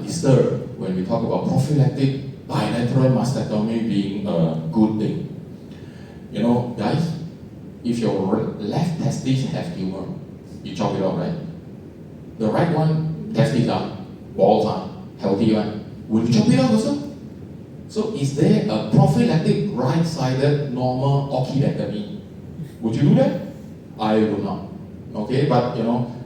disturbed when we talk about prophylactic bilateral mastectomy being a good thing. Guys, if your left testis have tumor, you chop it off, right? The right one, testes balls healthy one, will you chop it off also? So is there a prophylactic right-sided normal orchidectomy? Would you do that? I will not. Okay, but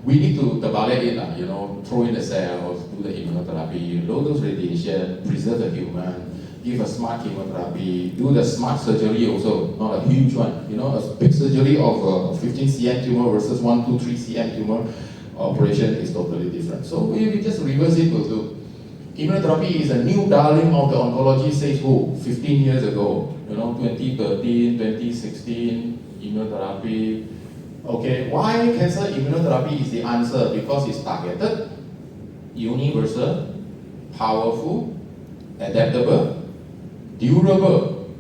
we need to terbalik it, throw in the cells, do the immunotherapy, low dose radiation, preserve the human, give a smart chemotherapy, do the smart surgery also, not a huge one. A big surgery of a 15 cm tumor versus 1, 2, 3 cm tumor operation is totally different. So we just reverse it, we'll do. Immunotherapy is a new darling of the oncology since 15 years ago. 2013, 2016, immunotherapy. Okay, why cancer immunotherapy is the answer? Because it's targeted, universal, powerful, adaptable, durable.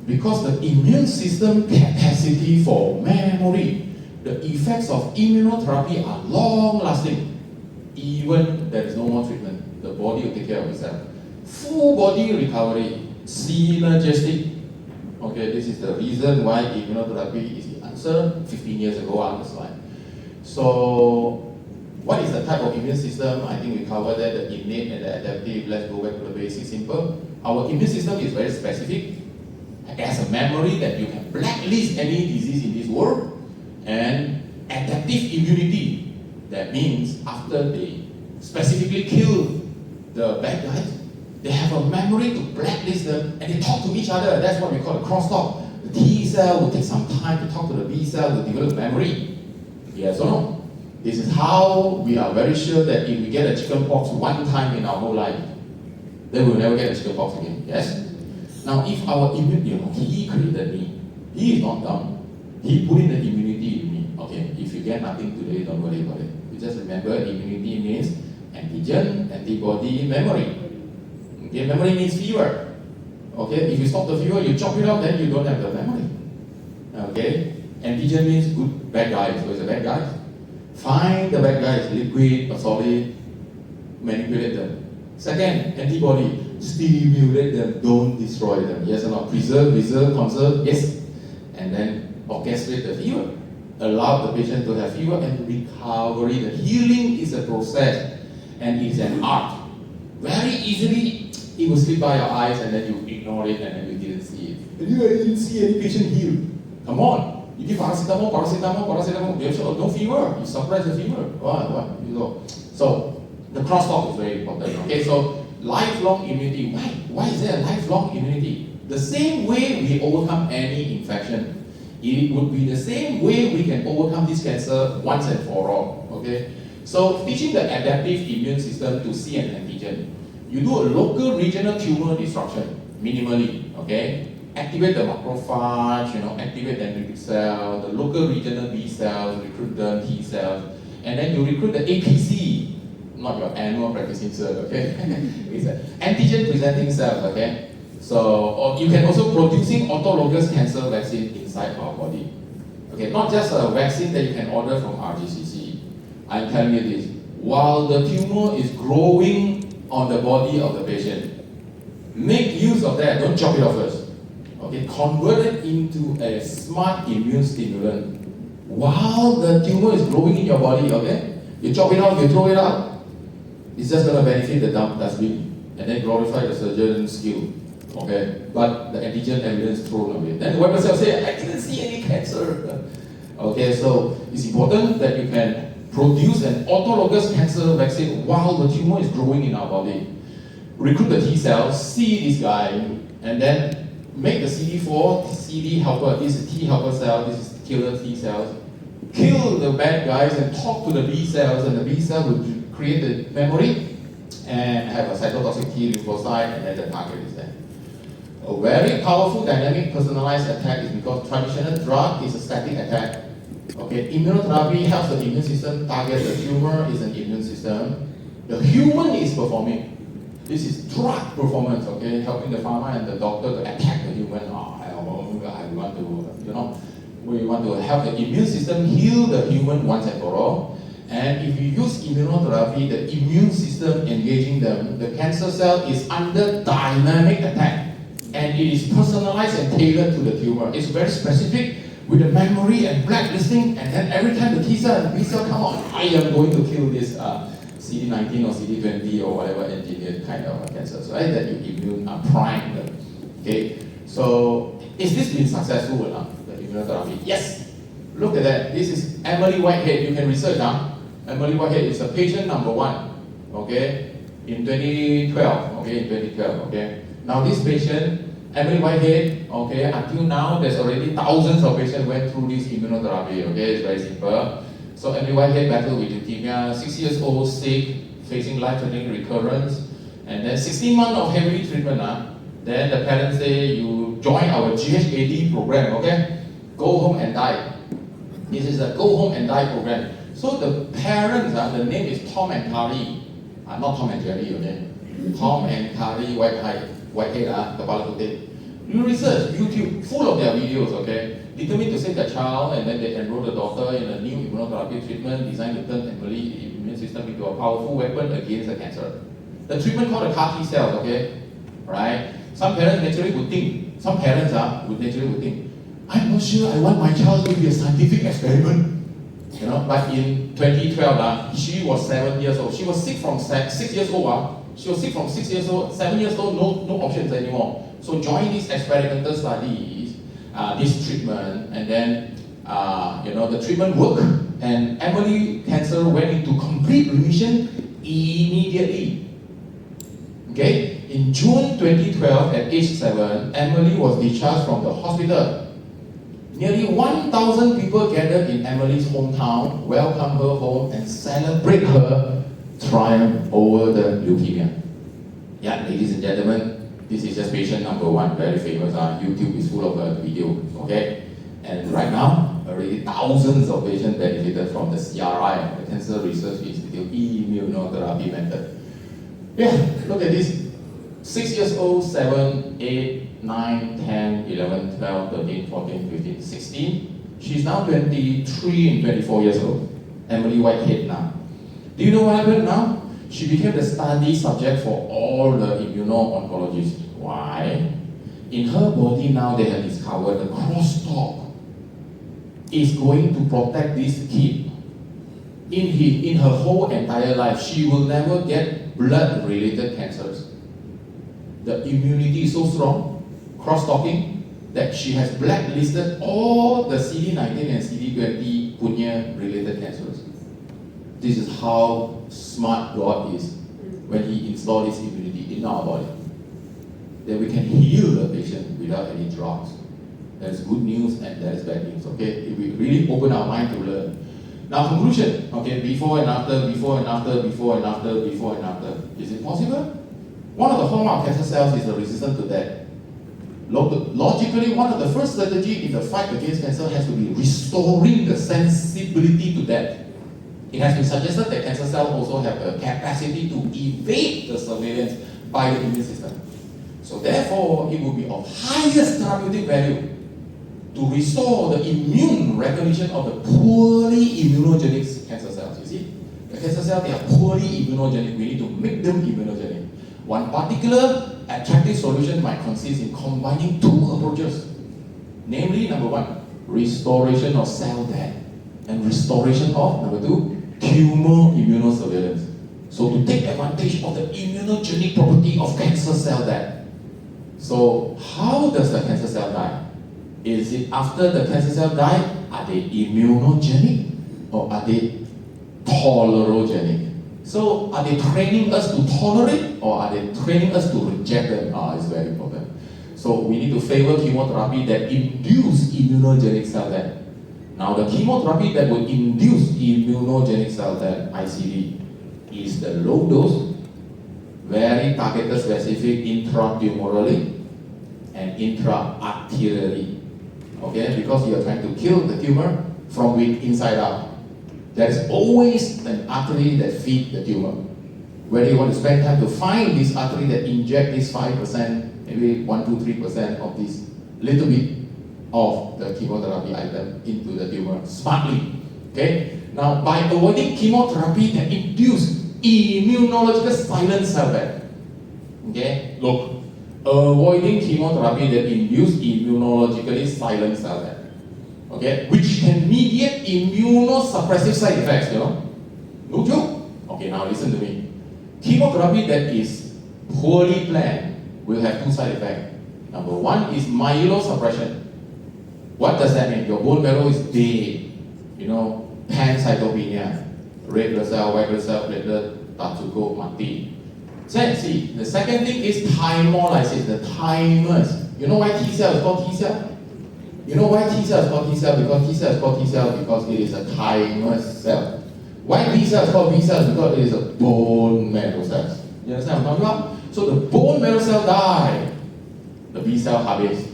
Because the immune system capacity for memory, the effects of immunotherapy are long-lasting. Even there is no more treatment, the body will take care of itself. Full body recovery, synergistic. Okay, this is the reason why immunotherapy is the answer 15 years ago on the slide. So, what is the type of immune system? I think we covered that, the innate and the adaptive. Let's go back to the basic simple. Our immune system is very specific. It has a memory that you can blacklist any disease in this world. And adaptive immunity, that means after they specifically kill the bad guys, they have a memory to blacklist them and they talk to each other. That's what we call a crosstalk. The T cell will take some time to talk to the B cell to develop memory. Yes or no? This is how we are very sure that if we get a chicken pox one time in our whole life, then we will never get a chicken pox again. Yes? Now, if our immune, he created me. He is not dumb. He put in the immunity in me. Okay, if you get nothing today, don't worry about it. You just remember immunity means antigen, antibody, memory. Okay, memory means fever. Okay, if you stop the fever, you chop it out, then you don't have the memory. Okay, antigen means good, bad guys. So it's a bad guy. Find the bad guys, liquid or solid, manipulate them. Second, antibody, stimulate them, don't destroy them. Yes or no? Preserve, conserve, yes. And then orchestrate the fever. Allow the patient to have fever and recovery. The healing is a process and it's an art. Very easily, it will slip by your eyes and then you ignore it and then you didn't see it. And you didn't see any patient healed. Come on. You give paracetamol, no fever. You suppress the fever. What? You know. So the crosstalk is very important. Okay, so lifelong immunity. Why is there a lifelong immunity? The same way we overcome any infection, it would be the same way we can overcome this cancer once and for all. Okay, so teaching the adaptive immune system to see an antigen. You do a local regional tumor destruction minimally. Okay. Activate the macrophage, activate the dendritic cell, the local regional B cells, recruit the T cells, and then you recruit the APC, not your annual practicing cell, okay? It's an antigen presenting cells, okay? So, or you can also producing autologous cancer vaccine inside our body. Okay, not just a vaccine that you can order from RGCC. I'm telling you this, while the tumor is growing on the body of the patient, make use of that, don't chop it off first. Okay, convert it into a smart immune stimulant while the tumor is growing in your body. Okay, you chop it out, you throw it out. It's just going to benefit the dustbin and then glorify the surgeon's skill. Okay, but the antigen evidence thrown away. Then the white blood cell say, I didn't see any cancer. Okay, so it's important that you can produce an autologous cancer vaccine while the tumor is growing in our body. Recruit the T cells, see this guy, and then make the CD4, CD helper, this is T helper cell, this is killer T cells. Kill the bad guys and talk to the B cells, and the B cell will create the memory and have a cytotoxic T lymphocyte, and then the target is there. A very powerful dynamic personalized attack is because traditional drug is a static attack. Okay, immunotherapy helps the immune system target the tumor, is an immune system. The human is performing. This is drug performance, okay, helping the pharma and the doctor to attack the human. We want to help the immune system heal the human once and for all. And if you use immunotherapy, the immune system engaging them, the cancer cell is under dynamic attack. And it is personalized and tailored to the tumor. It's very specific with the memory and blacklisting, and then every time the T cell and B cell come out, I am going to kill this CD19 or CD20 or whatever engineered kind of cancer. So that you immune prime them. Okay. So is this been successful enough, the immunotherapy? Yes. Look at that. This is Emily Whitehead. You can research now. Emily Whitehead is a patient number 1. Okay. In 2012. Okay. In 2012. Okay. Now this patient, Emily Whitehead. Okay. Until now, there's already thousands of patients went through this immunotherapy. Okay. It's very simple. So Emily Whitehead battled with leukemia, 6 years old, sick, facing life-threatening recurrence, and then 16 months of heavy treatment. Then the parents say, you join our GHAD program, okay? Go home and die. This is a go home and die program. So the parents, the name is Tom and Kari. Not Tom and Jerry, okay? Tom and Kari Whitehead, Kepala Putih. You research YouTube, full of their videos, okay? determined to save their child, and then they enroll the daughter in a new immunotherapy treatment designed to turn Emily's immune system into a powerful weapon against the cancer. The treatment called the CAR T cells, okay? Right? Some parents naturally would think, I'm not sure I want my child to be a scientific experiment. You know, but in 2012, she was 7 years old. She was sick from 6 years old. She was sick from 6 years old, 7 years old, no options anymore. So join these experimental studies, this treatment, and then the treatment worked, and Emily cancer went into complete remission immediately. Okay, in June 2012, at age 7, Emily was discharged from the hospital. Nearly 1,000 people gathered in Emily's hometown, welcome her home, and celebrate her triumph over the leukemia. Yeah, ladies and gentlemen, this is just patient number 1, very famous. YouTube is full of video, okay? And right now, already thousands of patients benefited from the CRI, the Cancer Research Institute immunotherapy method. Yeah, look at this. 6 years old, 7, 8, 9, 10, 11, 12, 13, 14, 15, 16. She's now 23 and 24 years old. Emily Whitehead now. Do you know what happened now? She became the study subject for all the immuno-oncologists. Why? In her body now they have discovered the crosstalk is going to protect this kid. In her whole entire life, she will never get blood-related cancers. The immunity is so strong, cross-talking, that she has blacklisted all the CD19 and CD20 punya-related cancers. This is how smart God is when He installed His immunity in our body. That we can heal the patient without any drugs. There's good news and there's bad news, okay? If we really open our mind to learn. Now conclusion, okay, before and after. Is it possible? One of the hallmark of cancer cells is the resistance to death. Logically, one of the first strategies in the fight against cancer has to be restoring the sensibility to death. It has been suggested that cancer cells also have the capacity to evade the surveillance by the immune system. So therefore, it will be of highest therapeutic value to restore the immune recognition of the poorly immunogenic cancer cells. You see, the cancer cells, they are poorly immunogenic. We need to make them immunogenic. One particular attractive solution might consist in combining 2 approaches. Namely, number 1, restoration of cell death, and restoration of, number 2, tumor immunosurveillance. So to take advantage of the immunogenic property of cancer cell death. So how does the cancer cell die? Is it after the cancer cell die? Are they immunogenic or are they tolerogenic? So are they training us to tolerate or are they training us to reject them? It's very important. So we need to favor chemotherapy that induce immunogenic cell death. Now the chemotherapy that will induce immunogenic cell death, ICD, is the low dose, very targeted specific intratumorally and intra-arterially. Okay, because you are trying to kill the tumor from inside out. There is always an artery that feeds the tumor. Whether you want to spend time to find this artery that inject this 5%, maybe 1, 2, 3% of this little bit of the chemotherapy item into the tumor smartly. Okay? Now, by avoiding chemotherapy that induce immunological silent cell death. Okay? Look, avoiding chemotherapy that induce immunologically silent cell death. Okay? Which can mediate immunosuppressive side effects, you know? No joke? Okay, now listen to me. Chemotherapy that is poorly planned will have 2 side effects. Number 1 is myelosuppression. What does that mean? Your bone marrow is dead. You know, pancytopenia. Red blood cell, white blood cell, platelet, tatsuko, mati. See, the second thing is thymolysis, the thymus. You know why T cell is called T cell? You know why T cell is called T cell? Because T cell is called T cell because it is a thymus cell. Why B cell is called B cell? Because it is a bone marrow cell. You understand what I'm talking about? So the bone marrow cell die, the B cell habis.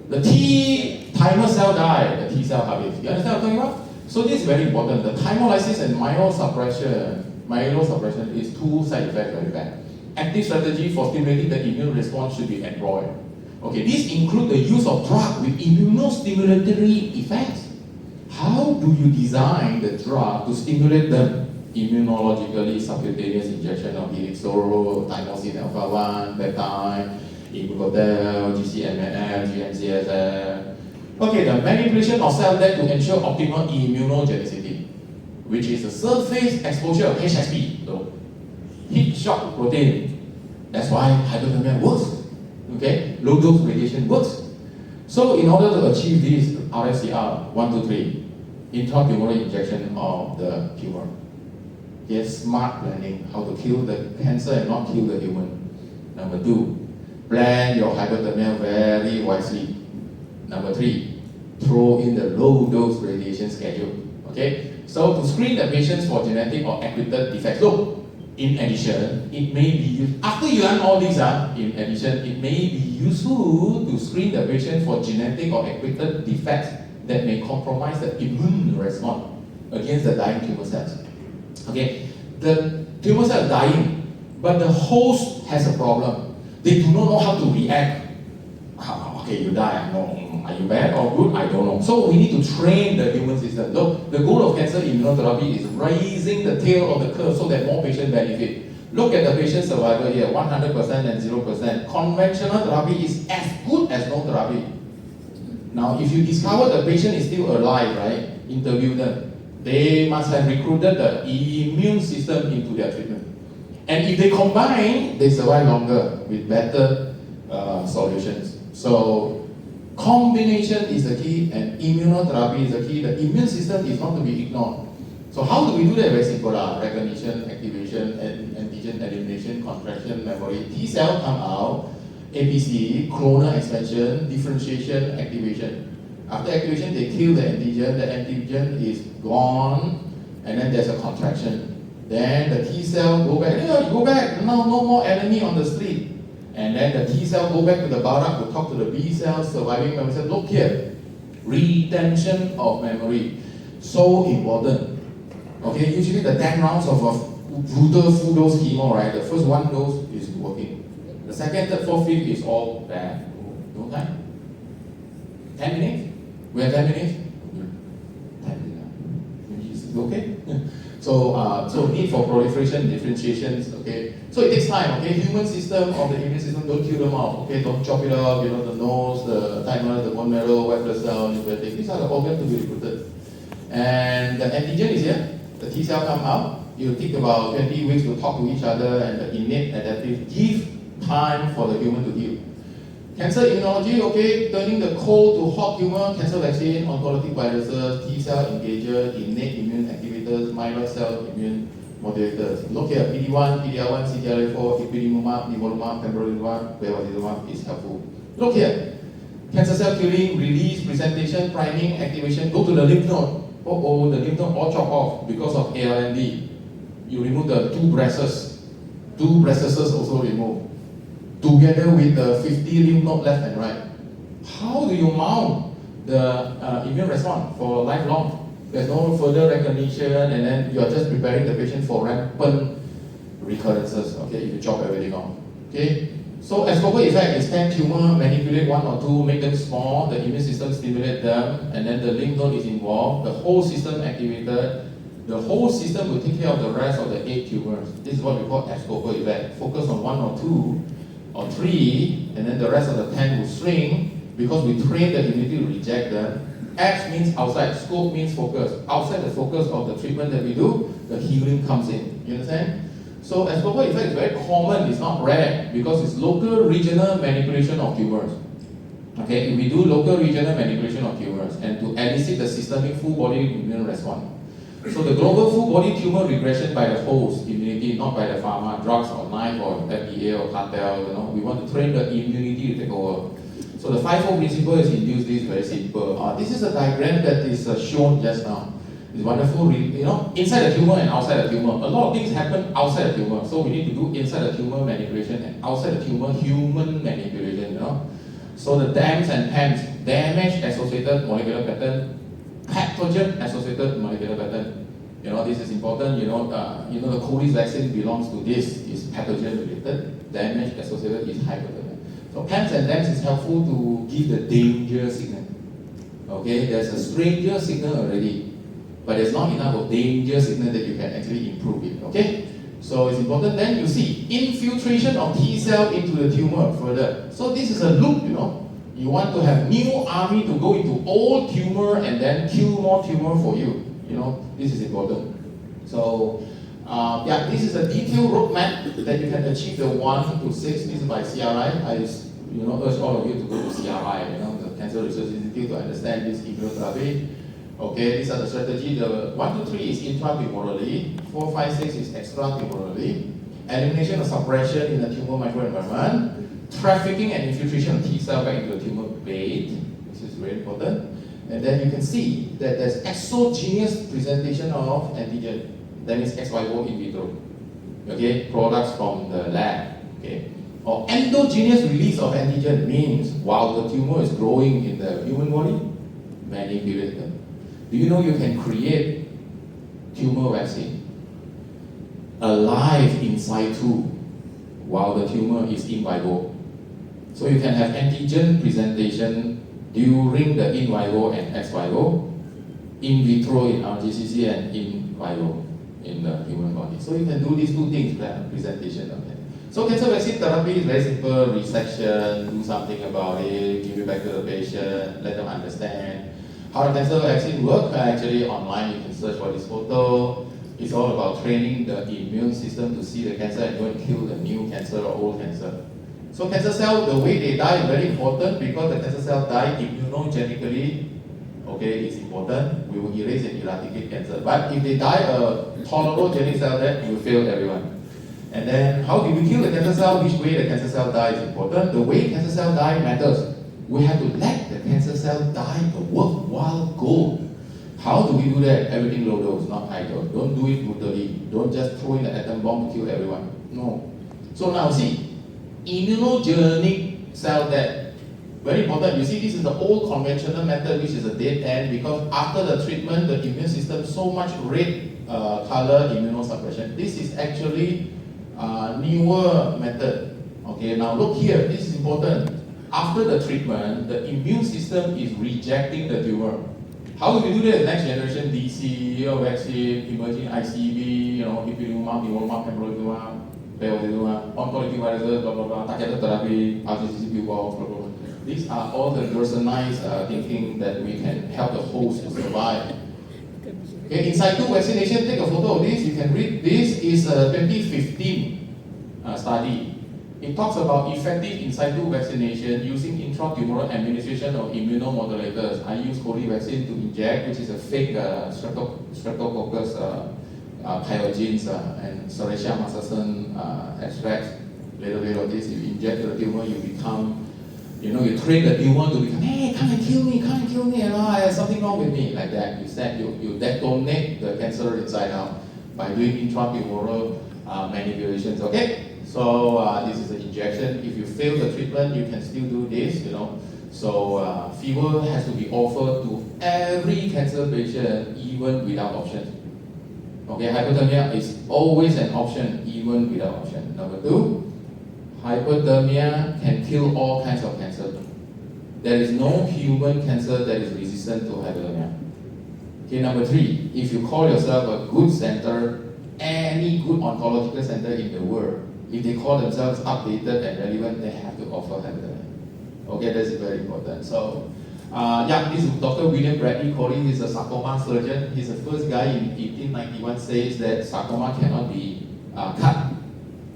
The thymus cell die, the T cell habis. You understand what I'm talking about? So this is very important. The thymolysis and myelosuppression is 2 side effects very bad. Active strategy for stimulating the immune response should be employed. Okay, this includes the use of drug with immunostimulatory effects. How do you design the drug to stimulate them? Immunologically, subcutaneous injection of helixor, thymosin alpha-1, peptide, immunotel, GCMNF, GM-CSF. Okay, the manipulation of cell death to ensure optimal immunogenicity, which is the surface exposure of HSP, so heat shock protein. That's why hypothermia works. Okay, low dose radiation works. So in order to achieve this RSCR 1, 2, 3, intratumoral injection of the tumor. Yes, smart planning, how to kill the cancer and not kill the human. Number 2, plan your hypothermia very wisely. Number 3, throw in the low dose radiation schedule. Okay, so to screen the patients for genetic or acquired defects. Look, in addition, it may be used, after you learn all these, in addition, it may be useful to screen the patient for genetic or acquired defects that may compromise the immune response against the dying tumor cells. Okay, the tumor cell is dying, but the host has a problem. They do not know how to react. Okay, you die, no. Are you bad or good? I don't know. So we need to train the immune system. Look, the goal of cancer immunotherapy is raising the tail of the curve so that more patients benefit. Look at the patient survival here, 100% and 0%. Conventional therapy is as good as no therapy. Now, if you discover the patient is still alive, right, interview them. They must have recruited the immune system into their treatment. And if they combine, they survive longer with better solutions. So, combination is the key and immunotherapy is the key. The immune system is not to be ignored. So how do we do that? Very simple. Recognition, activation, and antigen elimination, contraction, memory. T cell come out, APC, clonal expansion, differentiation, activation. After activation, they kill the antigen is gone, and then there's a contraction. Then the T cell go back, you go back, no more enemy on the street. And then the T cell go back to the barrack to talk to the B cells, surviving memory cells. Look here, retention of memory, so important. Okay, usually the 10 rounds of a brutal full dose chemo, right? The first 1 dose is working. The second, third, fourth, fifth is all bad. No time. 10 minutes? We have 10 minutes? 10 minutes. Is it okay? So need for proliferation, differentiations, okay? So it takes time, okay? Human system of the immune system, don't kill them off, okay? Don't chop it off, the nose, the thymus, the bone marrow, white blood cell, lymphatic. These are the organs to be recruited. And the antigen is here. The T cell come out. You take about 20 weeks to talk to each other, and the innate adaptive give time for the human to heal. Cancer immunology, okay, turning the cold to hot tumor, cancer vaccine, oncolytic viruses, T cell engager, innate immune activators, myeloid cell immune modulators. Look here, PD-1, PD-L1, CTLA-4, ipilimumab, nivolumab, pembrolizumab, bevacizumab is helpful. Look here, cancer cell killing, release, presentation, priming, activation, go to the lymph node. Oh, the lymph node all chop off because of ALND. You remove the 2 breasts. 2 breasts also removed. Together with the 50 lymph node left and right. How do you mount the immune response for lifelong? There's no further recognition, and then you are just preparing the patient for rampant recurrences, okay, if you chop everything off. Okay? So Escobar effect is 10 tumor, manipulate 1 or 2, make them small, the immune system stimulate them, and then the lymph node is involved, the whole system activated, the whole system will take care of the rest of the 8 tumors. This is what we call Escobar effect. Focus on 1 or 2 or 3, and then the rest of the 10 will shrink because we train the immunity to reject them. X means outside, scope means focus. Outside the focus of the treatment that we do, the healing comes in. You understand? So Escobar effect is very common, it's not rare, because it's local regional manipulation of tumors. Okay, if we do local regional manipulation of tumors and to elicit the systemic full body immune response. So the global full body tumor regression by the host immunity, not by the pharma, drugs or knife or FDA or cartel, we want to train the immunity to take over. So the 5-fold principle is induced this very simple. This is a diagram that is shown just now. It's wonderful, inside the tumor and outside the tumor. A lot of things happen outside the tumor. So we need to do inside the tumor manipulation and outside the tumor human manipulation, So the DAMs and PAMs, damage associated molecular pattern, pathogen associated molecular pattern. This is important, the COVID vaccine belongs to this, is pathogen related, damage associated is hypothermia. So PAMS and DAMS is helpful to give the danger signal. Okay, there's a stranger signal already, but there's not enough of danger signal that you can actually improve it. Okay, so it's important. Then you see infiltration of T cell into the tumor further. So this is a loop, You want to have new army to go into old tumor and then kill more tumor for you. This is important. So this is a detailed roadmap that you can achieve the 1 to 6. This is by CRI. I urge all of you to go to CRI, the Cancer Research Institute, to understand this immunotherapy. Okay, these are the strategy. The 1 to 3 is intratumorally, 4, 5, 6 is extratumorally, elimination of suppression in the tumor microenvironment, trafficking and infiltration of T cell back into the tumor bed. This is very important. And then you can see that there's exogenous presentation of antigen. That means ex vivo in vitro. Okay, products from the lab. Okay, or endogenous release of antigen means while the tumor is growing in the human body, manipulate them. Do you know you can create tumor vaccine alive in situ while the tumor is in vivo? So you can have antigen presentation during the in vivo and ex vivo, in vitro in RGCC and in vivo in the human body. So you can do these two things, presentation of it. So cancer vaccine therapy is very simple: resection, do something about it, give it back to the patient, let them understand how the cancer vaccine works. Actually, online you can search for this photo. It's all about training the immune system to see the cancer and go and kill the new cancer or old cancer. So cancer cell, the way they die is very important because the cancer cell die immunogenically. Okay, it's important. We will erase and eradicate cancer. But if they die a tolerogenic cell death, you will fail everyone. And then how do we kill the cancer cell? Which way the cancer cell dies is important. The way cancer cell die matters. We have to let the cancer cell die a worthwhile goal. How do we do that? Everything low dose, not high dose. Don't do it brutally. Don't just throw in the atom bomb to kill everyone. No. So now see, immunogenic cell death. Very important. You see, this is the old conventional method, which is a dead end, because after the treatment, the immune system so much red color immunosuppression. This is actually a newer method. Okay, now look here. This is important. After the treatment, the immune system is rejecting the tumor. How do we do that? Next generation DC, vaccine, emerging ICV, ipilimumab, nivolumab, pembrolizumab, bevacizumab, oncology viruses, blah blah blah, targeted therapy, RGCC, blah blah blah. These are all the personalized thinking that we can help the host to survive. Okay, in situ vaccination, take a photo of this. You can read. This is a 2015 study. It talks about effective in situ vaccination using intratumoral administration of immunomodulators. I use Coli vaccine to inject, which is a fake Streptococcus pyogenes and Serratia marcescens extracts. Little bit of this, you inject the tumor, you become, you train the tumor to become, hey, come and kill me, there's something wrong with me, like that. You detonate the cancer inside out by doing intratumoral manipulations, okay? So this is the injection. If you fail the treatment, you can still do this, So fever has to be offered to every cancer patient, even without options. Okay, hypothermia is always an option, even without option. Number 2, hypothermia can kill all kinds of cancer. There is no human cancer that is resistant to hypothermia. Okay, number 3, if you call yourself a good center, any good oncological center in the world, if they call themselves updated and relevant, they have to offer hypothermia. Okay, that's very important. So, this is Dr. William Bradley Coley. He's a sarcoma surgeon. He's the first guy in 1891 says that sarcoma cannot be cut.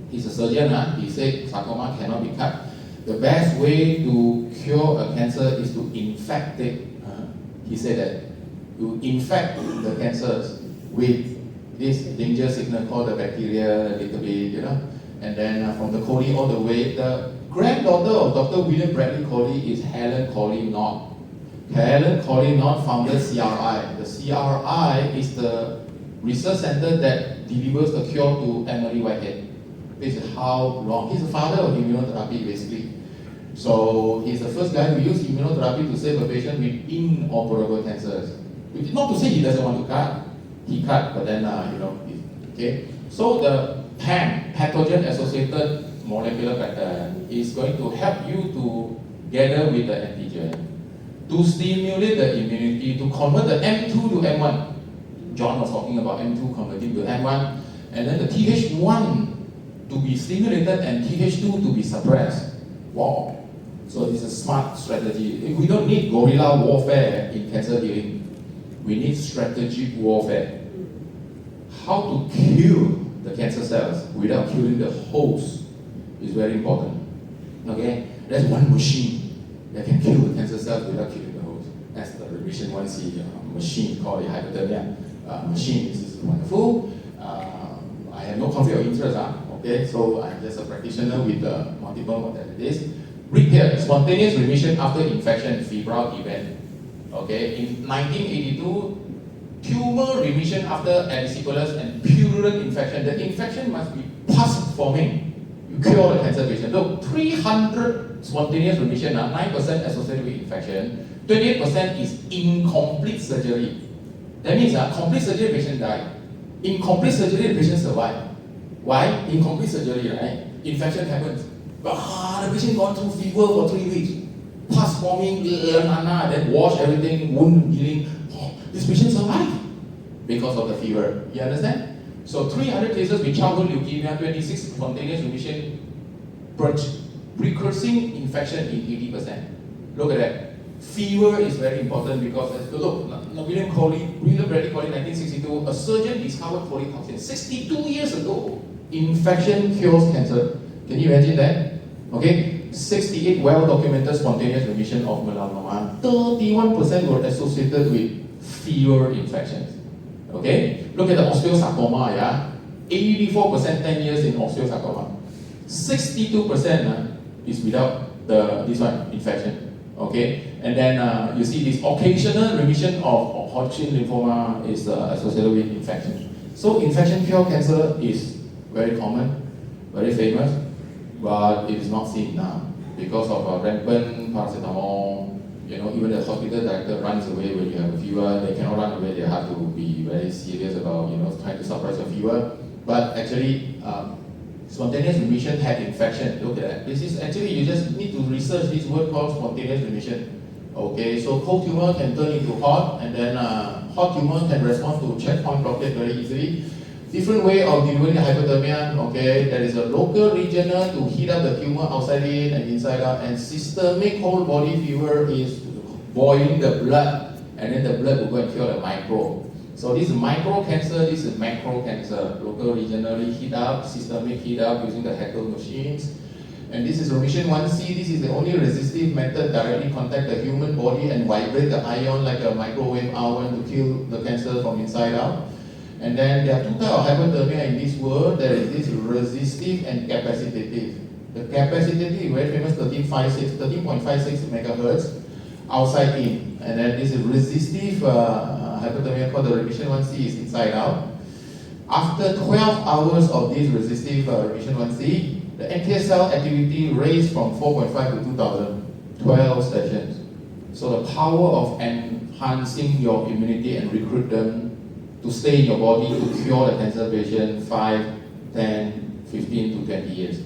He's a surgeon. He said sarcoma cannot be cut. The best way to cure a cancer is to infect it. He said that you infect the cancers with this danger signal called the bacteria, a little bit, And then from the Coley all the way, the granddaughter of Dr. William Bradley Coley is Helen Coley Knott. Helen Coley Knott founded CRI. The CRI is the research center that delivers the cure to Emily Whitehead. This is how long. He's the father of immunotherapy, basically. So he's the first guy who used immunotherapy to save a patient with inoperable cancers. Not to say he doesn't want to cut. He cut, but then, okay. So the PAM, pathogen-associated molecular pattern, is going to help you to gather with the antigen, to stimulate the immunity, to convert the M2 to M1. John was talking about M2 converting to M1, and then the Th1 to be stimulated and Th2 to be suppressed. Wow. So this is a smart strategy. We don't need guerrilla warfare in cancer healing. We need strategic warfare. How to kill the cancer cells without killing the host is very important. Okay? That's one machine that can kill the cancer cells without killing the host. That's the remission 1C machine called the hypothermia machine. This is wonderful. I have no conflict of interest. Okay? So I'm just a practitioner with multiple modalities. Read here, spontaneous remission after infection, febrile event. Okay, in 1982, tumor remission after erysipelas and purulent infection. The infection must be pus forming. You cure the cancer patient. Look, 300 spontaneous remission, 9% associated with infection, 28% is incomplete surgery. That means complete surgery, patient die. Incomplete surgery, the patient survive. Why? Incomplete surgery, right? Infection happens. The patient gone through fever for 3 weeks. Pus forming, then wash everything, wound healing. This patient survived because of the fever. You understand? So 300 cases with childhood leukemia, 26 spontaneous remission, precursing infection in 80%. Look at that. Fever is very important because, look, William Bradley Coley, 1962, a surgeon discovered polytoxin 62 years ago. Infection cures cancer. Can you imagine that? Okay, 68 well-documented spontaneous remission of melanoma. 31% were associated with fever infections. Okay, look at the osteosarcoma. Yeah, 84% 10 years in osteosarcoma. 62% is without this one infection. Okay, and then you see this occasional remission of Hodgkin lymphoma is associated with infection. So infection cure cancer is very common, very famous. But it is not seen now because of rampant paracetamol. You know, even the hospital director runs away when you have a fever. They cannot run away. They have to be very serious about trying to suppress your fever. But actually, spontaneous remission had infection. Look at that. This is actually you just need to research this word called spontaneous remission. Okay, so cold tumor can turn into hot, and then hot tumor can respond to checkpoint blockade very easily. Different way of delivering hypothermia, okay, there is a local regional to heat up the tumor outside in and inside out, and systemic whole body fever is boiling the blood, and then the blood will go and cure the micro. So this is micro cancer, this is macro cancer, local regionally heat up, systemic heat up using the Haeckel machines. And this is remission 1C, this is the only resistive method directly contact the human body and vibrate the ion like a microwave oven to kill the cancer from inside out. And then there are two types of hypothermia in this world. There is this resistive and capacitative. The capacitative is very famous, 13.56 megahertz outside in. And then this is resistive hypothermia called the remission 1C is inside out. After 12 hours of this resistive remission 1C, the NK cell activity raised from 4.5 to 2000, 12 sessions. So the power of enhancing your immunity and recruit them to stay in your body to cure the cancer patient 5, 10, 15 to 20 years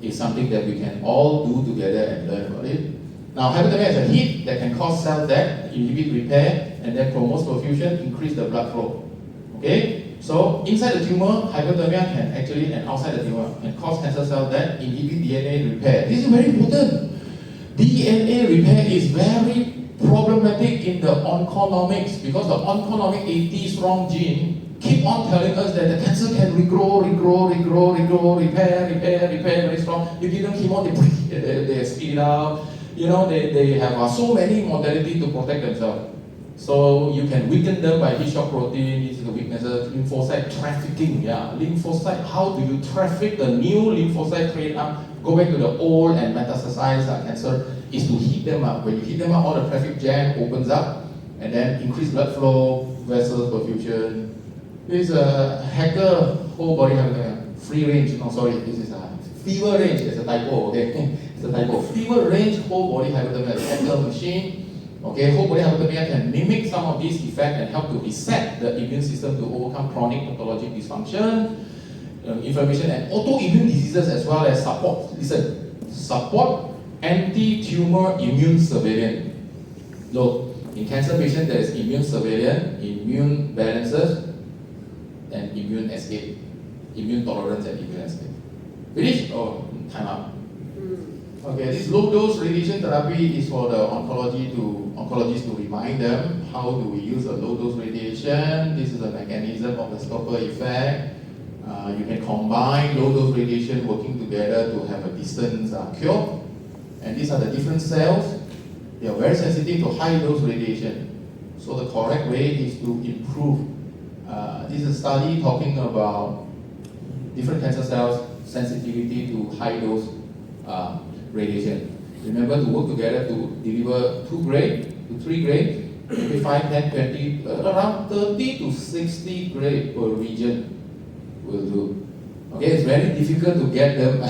is something that we can all do together and learn about it. Now, hypothermia is a heat that can cause cell death, inhibit repair, and then promotes perfusion, increase the blood flow. Okay? So, inside the tumor, hypothermia can actually, and outside the tumor, can cause cancer cell death, inhibit DNA repair. This is very important. DNA repair is very problematic in the onconomics because the onconomic 80 strong gene keep on telling us that the cancer can regrow, repair, very strong. You give them chemo, they speed it out. They have so many modalities to protect themselves. So you can weaken them by heat shock protein, this is the weaknesses, lymphocyte trafficking, lymphocyte, how do you traffic the new lymphocyte create up, go back to the old and metastasize cancer, is to heat them up. When you heat them up, all the traffic jam opens up, and then increase blood flow, vessels, perfusion. This is a Haeckel whole body hypothermia, free range, this is a fever range, it's a typo, okay? It's a typo. Fever range whole body hypothermia, the Haeckel machine. Okay, whole body hypothermia can mimic some of these effects and help to reset the immune system to overcome chronic pathologic dysfunction. inflammation and autoimmune diseases as well as support. Listen, support anti-tumor immune surveillance. Look, in cancer patients there is immune surveillance, immune balances, and immune escape, immune tolerance and immune escape. Finish? Oh, time up. Okay, this low dose radiation therapy is for the oncologists to remind them how do we use a low dose radiation. This is a mechanism of the scalpel effect. You can combine low dose radiation working together to have a distance cure. And these are the different cells. They are very sensitive to high dose radiation. So the correct way is to improve. This is a study talking about different cancer cells sensitivity to high dose radiation. Remember to work together to deliver 2 grade to 3 grade, maybe 5, 10, 20, around 30 to 60 grade per region will do. Okay, it's very difficult to get them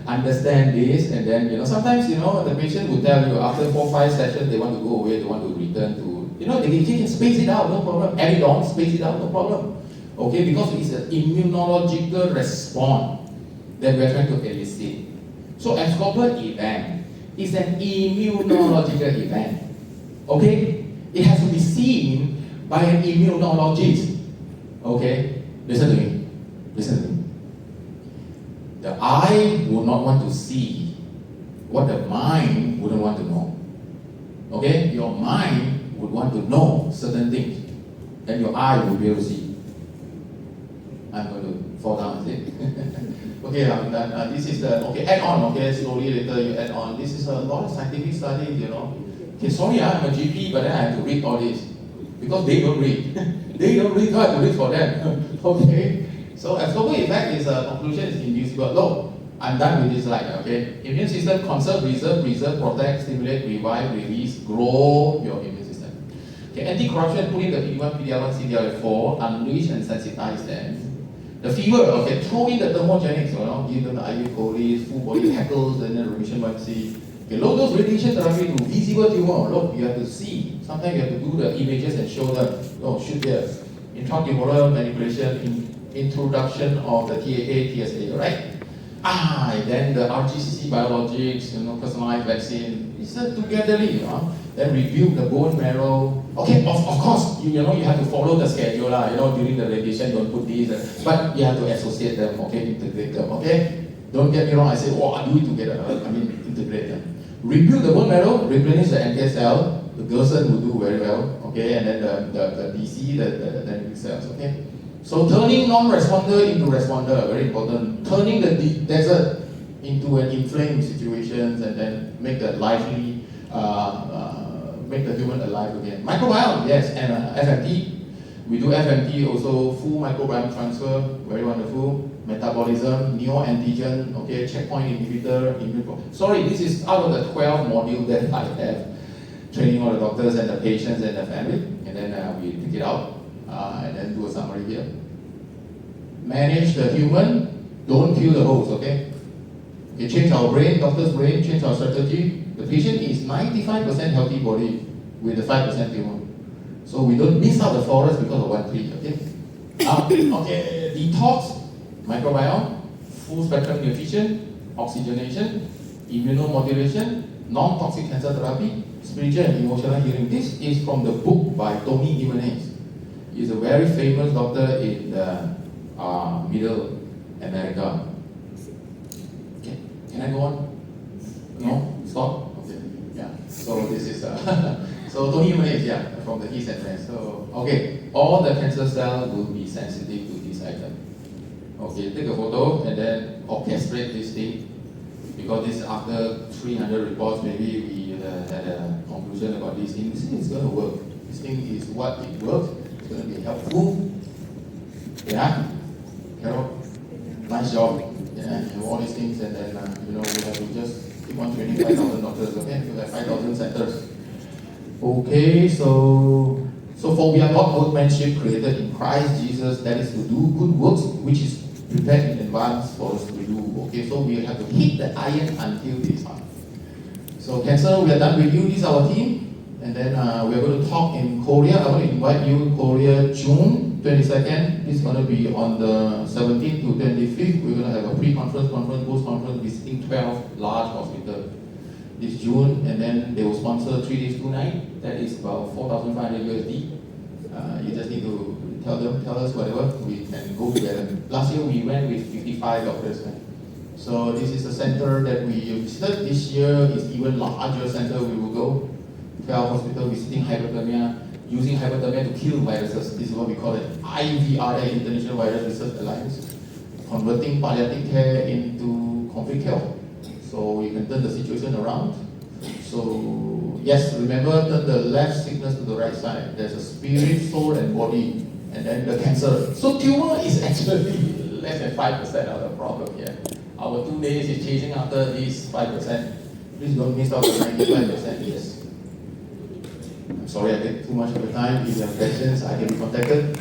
understand this, and then sometimes the patient will tell you after 4, 5 sessions they want to go away, they want to return to they can space it out, no problem. Add it on, space it out, no problem. Okay, because it's an immunological response that we are trying to elicit. So abscopal event is an immunological event. Okay? It has to be seen by an immunologist. Okay? Listen to me. Listen to me. The eye would not want to see what the mind wouldn't want to know. Okay? Your mind would want to know certain things. And your eye will be able to see. I'm going to fall down, is it? Okay, this is the, add on, slowly later you add on. This is a lot of scientific studies, Okay, sorry, I'm a GP, but then I have to read all this. Because they don't read. They don't read, so I have to read for them. Okay? So abscopal effect is a conclusion is invisible. Look, I'm done with this slide, okay? Immune system conserve, preserve, protect, stimulate, revive, release, grow your immune system. Okay, anti-corruption, put in the PD-1, PD-L1, CTLA4, unleash and sensitize them. The fever, okay, throw in the thermogenics, give them the IV Coris, full body hackles, and then remission biopsy. Okay, low dose radiation therapy to visible tumor. Look, you have to see. Sometimes you have to do the images and show them. Oh, shoot there. Intratumoral manipulation, introduction of the TAA, TSA, right? And then the RGCC biologics, personalized vaccine. It's togetherly, Then review the bone marrow. Okay, of course, you have to follow the schedule, during the radiation, don't put these, but you have to associate them, integrate them, okay? Don't get me wrong, I say, I do it together, integrate them. Review the bone marrow, replenish the NK cell, the Gerson will do very well, okay? And then the DC, the dendritic cells, okay? So turning non-responder into responder, very important. Turning the desert into an inflamed situation and then make the lively, make the human alive again. Microbiome, yes, and FMT. We do FMT also, full microbiome transfer, very wonderful. Metabolism, neoantigen, okay, checkpoint inhibitor, Sorry, this is out of the 12 modules that I have. Training all the doctors and the patients and the family, and then we pick it out. And then do a summary here. Manage the human, don't kill the host, okay? Okay, change our brain, doctor's brain, change our strategy. The patient is 95% healthy body with a 5% tumor. So we don't miss out the forest because of one tree, okay? Okay, detox, microbiome, full spectrum nutrition, oxygenation, immunomodulation, non-toxic cancer therapy, spiritual and emotional healing. This is from the book by Tony Jimenez. He's a very famous doctor in Middle America. Okay, can I go on? No? Stop? Okay, yeah. So this is, so Tony Jimenez, yeah, from the East and West. So, okay, all the cancer cells will be sensitive to this item. Okay, take a photo and then orchestrate this thing. Because this after 300 reports, maybe we had a conclusion about this thing. This thing is going to work. This thing is what it works. Going to be helpful. Yeah, Carol, nice job. Yeah, you know all these things, and then we have to just keep on training 5,000 doctors. Okay, we have 5,000 centers. Okay, so for we are not workmanship created in Christ Jesus, that is to do good works, which is prepared in advance for us to do. Okay, so we have to hit the iron until it is hard. So cancer, we are done with you. This is our team. And then we are going to talk in Korea. I want to invite you Korea June 22nd, it's going to be on the 17th to 25th. We're going to have a pre-conference, conference, post-conference, visiting 12 large hospitals this June, and then they will sponsor 3 days, 2 nights. That is about 4,500 USD. You just need to tell us whatever, we can go together. Last year we went with 55 doctors. Right? So this is a center that we visited. This year is even larger center we will go. 12 hospitals visiting hyperthermia, using hyperthermia to kill viruses. This is what we call it IVRA, International Virus Research Alliance, converting palliative care into conflict health. So we can turn the situation around. So yes, remember, turn the left sickness to the right side. There's a spirit, soul, and body, and then the cancer. So tumor is actually less than 5% of the problem here. Our 2 days is chasing after this 5%. Please don't miss out the 95%. Yes. I'm sorry I take too much of your time. If you have questions, I can be contacted.